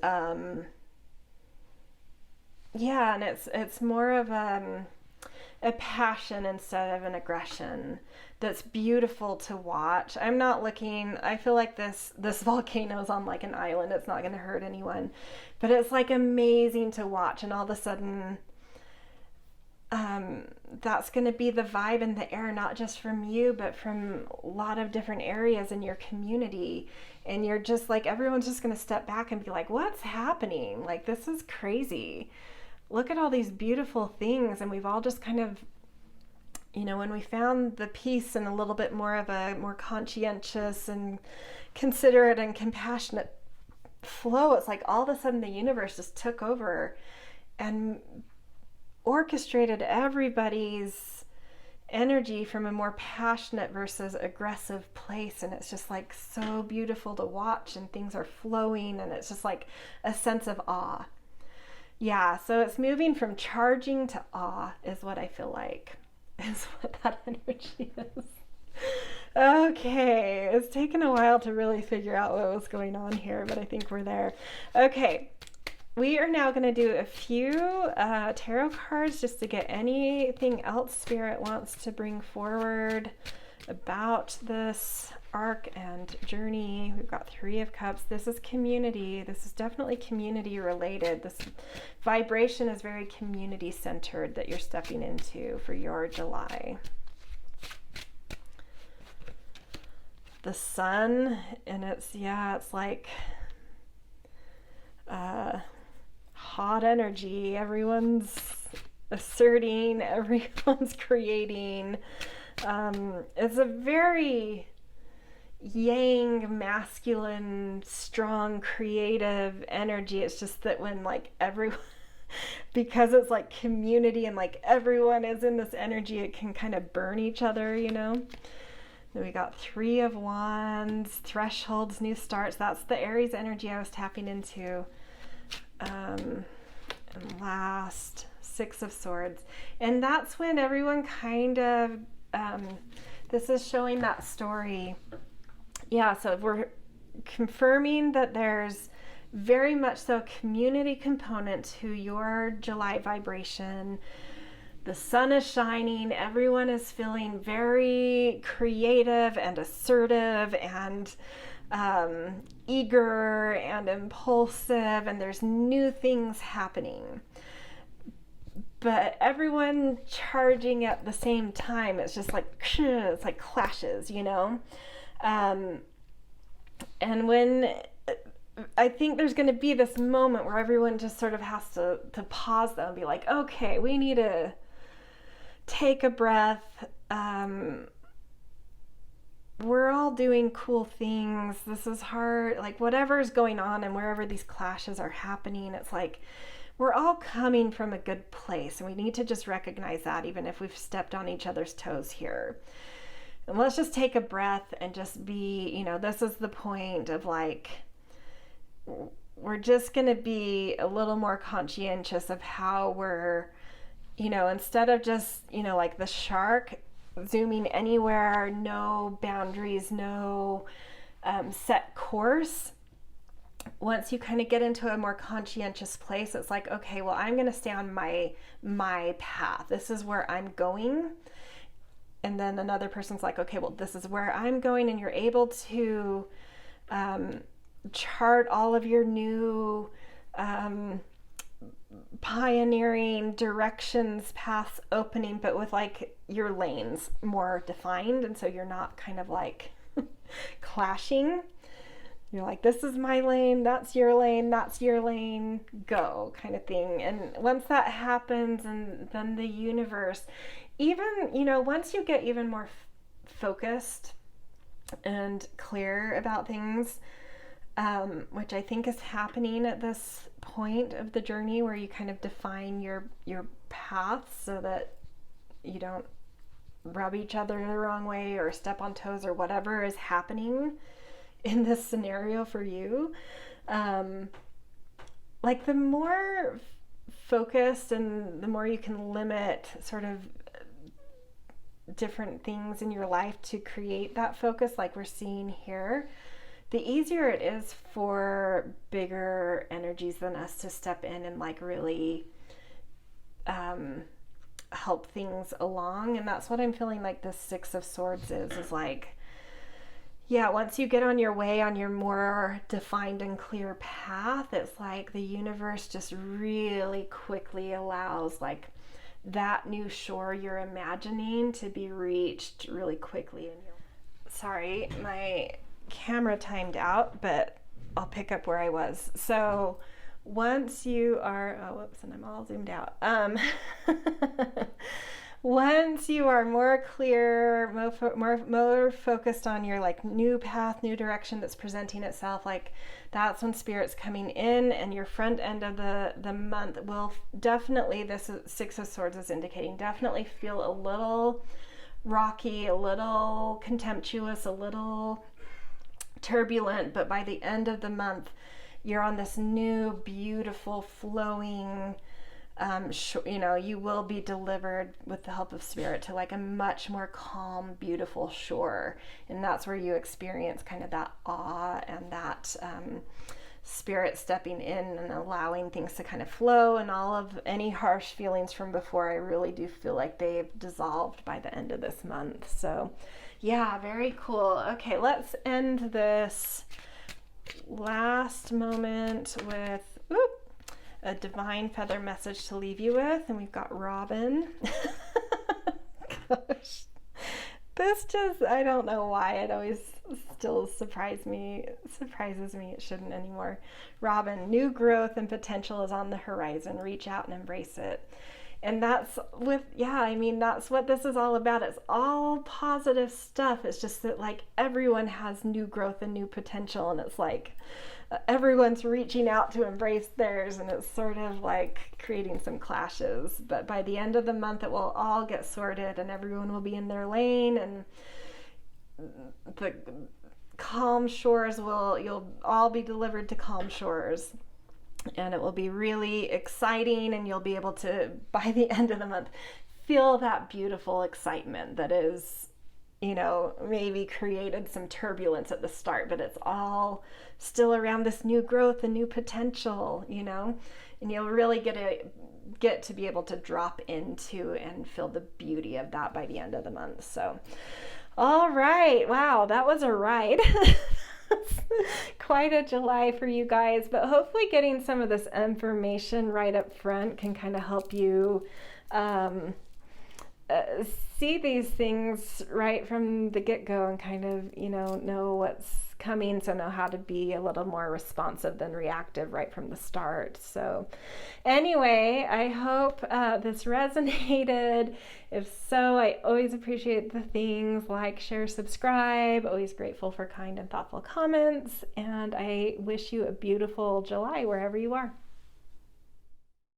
and it's more of a passion instead of an aggression that's beautiful to watch. I'm not looking, I feel like this volcano's on like an island. It's not going to hurt anyone, but it's like amazing to watch. And all of a sudden, that's going to be the vibe in the air, not just from you, but from a lot of different areas in your community. And you're just like, everyone's just going to step back and be like, what's happening? Like, this is crazy. Look at all these beautiful things. And we've all just kind of, you know, when we found the peace and a little bit more of a more conscientious and considerate and compassionate flow. It's like all of a sudden the universe just took over and orchestrated everybody's energy from a more passionate versus aggressive place, and it's just like so beautiful to watch, and things are flowing, and it's just like a sense of awe. Yeah, so it's moving from charging to awe is what I feel like, is what that energy is. Okay, it's taken a while to really figure out what was going on here, but I think we're there. Okay, we are now going to do a few tarot cards just to get anything else Spirit wants to bring forward about this arc and journey. We've got 3 of Cups. This is community. This is definitely community related. This vibration is very community centered that you're stepping into for your July. The Sun, and it's like hot energy. Everyone's asserting, everyone's creating. It's a very yang, masculine, strong, creative energy. It's just that when like everyone, because it's like community and like everyone is in this energy, it can kind of burn each other, you know. Then we got 3 of Wands, thresholds, new starts. That's the Aries energy I was tapping into. And last, 6 of Swords. And that's when everyone kind of, this is showing that story. Yeah, so we're confirming that there's very much so a community component to your July vibration. The sun is shining, everyone is feeling very creative and assertive and eager and impulsive, and there's new things happening. But everyone charging at the same time, it's just like, it's like clashes, you know? And when I think there's going to be this moment where everyone just sort of has to pause though and be like, okay, we need to take a breath. We're all doing cool things. This is hard. Like whatever's going on and wherever these clashes are happening, it's like we're all coming from a good place, and we need to just recognize that even if we've stepped on each other's toes here. And let's just take a breath and just be, you know, this is the point of like, we're just going to be a little more conscientious of how we're, you know, instead of just, you know, like the shark zooming anywhere, no boundaries, no set course. Once you kind of get into a more conscientious place, it's like, okay, well, I'm going to stay on my path. This is where I'm going. And then another person's like, okay, well, this is where I'm going. And you're able to chart all of your new pioneering directions, paths opening, but with like your lanes more defined. And so you're not kind of like clashing. You're like, this is my lane, that's your lane, go kind of thing. And once that happens, and then the universe, even, you know, once you get even more focused and clear about things, which I think is happening at this point of the journey where you kind of define your path so that you don't rub each other the wrong way or step on toes or whatever is happening in this scenario for you. Like the more focused and the more you can limit sort of different things in your life to create that focus like we're seeing here, the easier it is for bigger energies than us to step in and like really help things along. And that's what I'm feeling like the 6 of Swords is like, yeah, once you get on your way, on your more defined and clear path, it's like the universe just really quickly allows like that new shore you're imagining to be reached really quickly. Sorry, my camera timed out, but I'll pick up where I was. So once you are, oh, whoops, and I'm all zoomed out. once you are more clear, more focused on your like new path, new direction that's presenting itself, like that's when Spirit's coming in, and your front end of the month will definitely, this Six of Swords is indicating, definitely feel a little rocky, a little contemptuous, a little turbulent, but by the end of the month, you're on this new, beautiful, flowing, you will be delivered with the help of Spirit to like a much more calm, beautiful shore. And that's where you experience kind of that awe and that Spirit stepping in and allowing things to kind of flow, and all of any harsh feelings from before, I really do feel like they've dissolved by the end of this month. So yeah, very cool. Okay, let's end this last moment with a divine feather message to leave you with, and we've got Robin. Gosh, this just, I don't know why it always still surprises me. It shouldn't anymore. Robin, new growth and potential is on the horizon. Reach out and embrace it. And that's that's what this is all about. It's all positive stuff. It's just that like everyone has new growth and new potential, and it's like everyone's reaching out to embrace theirs, and it's sort of like creating some clashes. But by the end of the month, it will all get sorted, and everyone will be in their lane, and the calm shores you'll all be delivered to calm shores. And it will be really exciting, and you'll be able to, by the end of the month, feel that beautiful excitement that is, maybe created some turbulence at the start, but it's all still around this new growth and new potential, and you'll really get to be able to drop into and feel the beauty of that by the end of the month. So, all right. Wow, that was a ride. Quite a July for you guys, but hopefully getting some of this information right up front can kind of help you see these things right from the get-go, and kind of know what's coming, so know how to be a little more responsive than reactive right from the start. So anyway, I hope this resonated. If so, I always appreciate the things like, share, subscribe. Always grateful for kind and thoughtful comments, and I wish you a beautiful July wherever you are.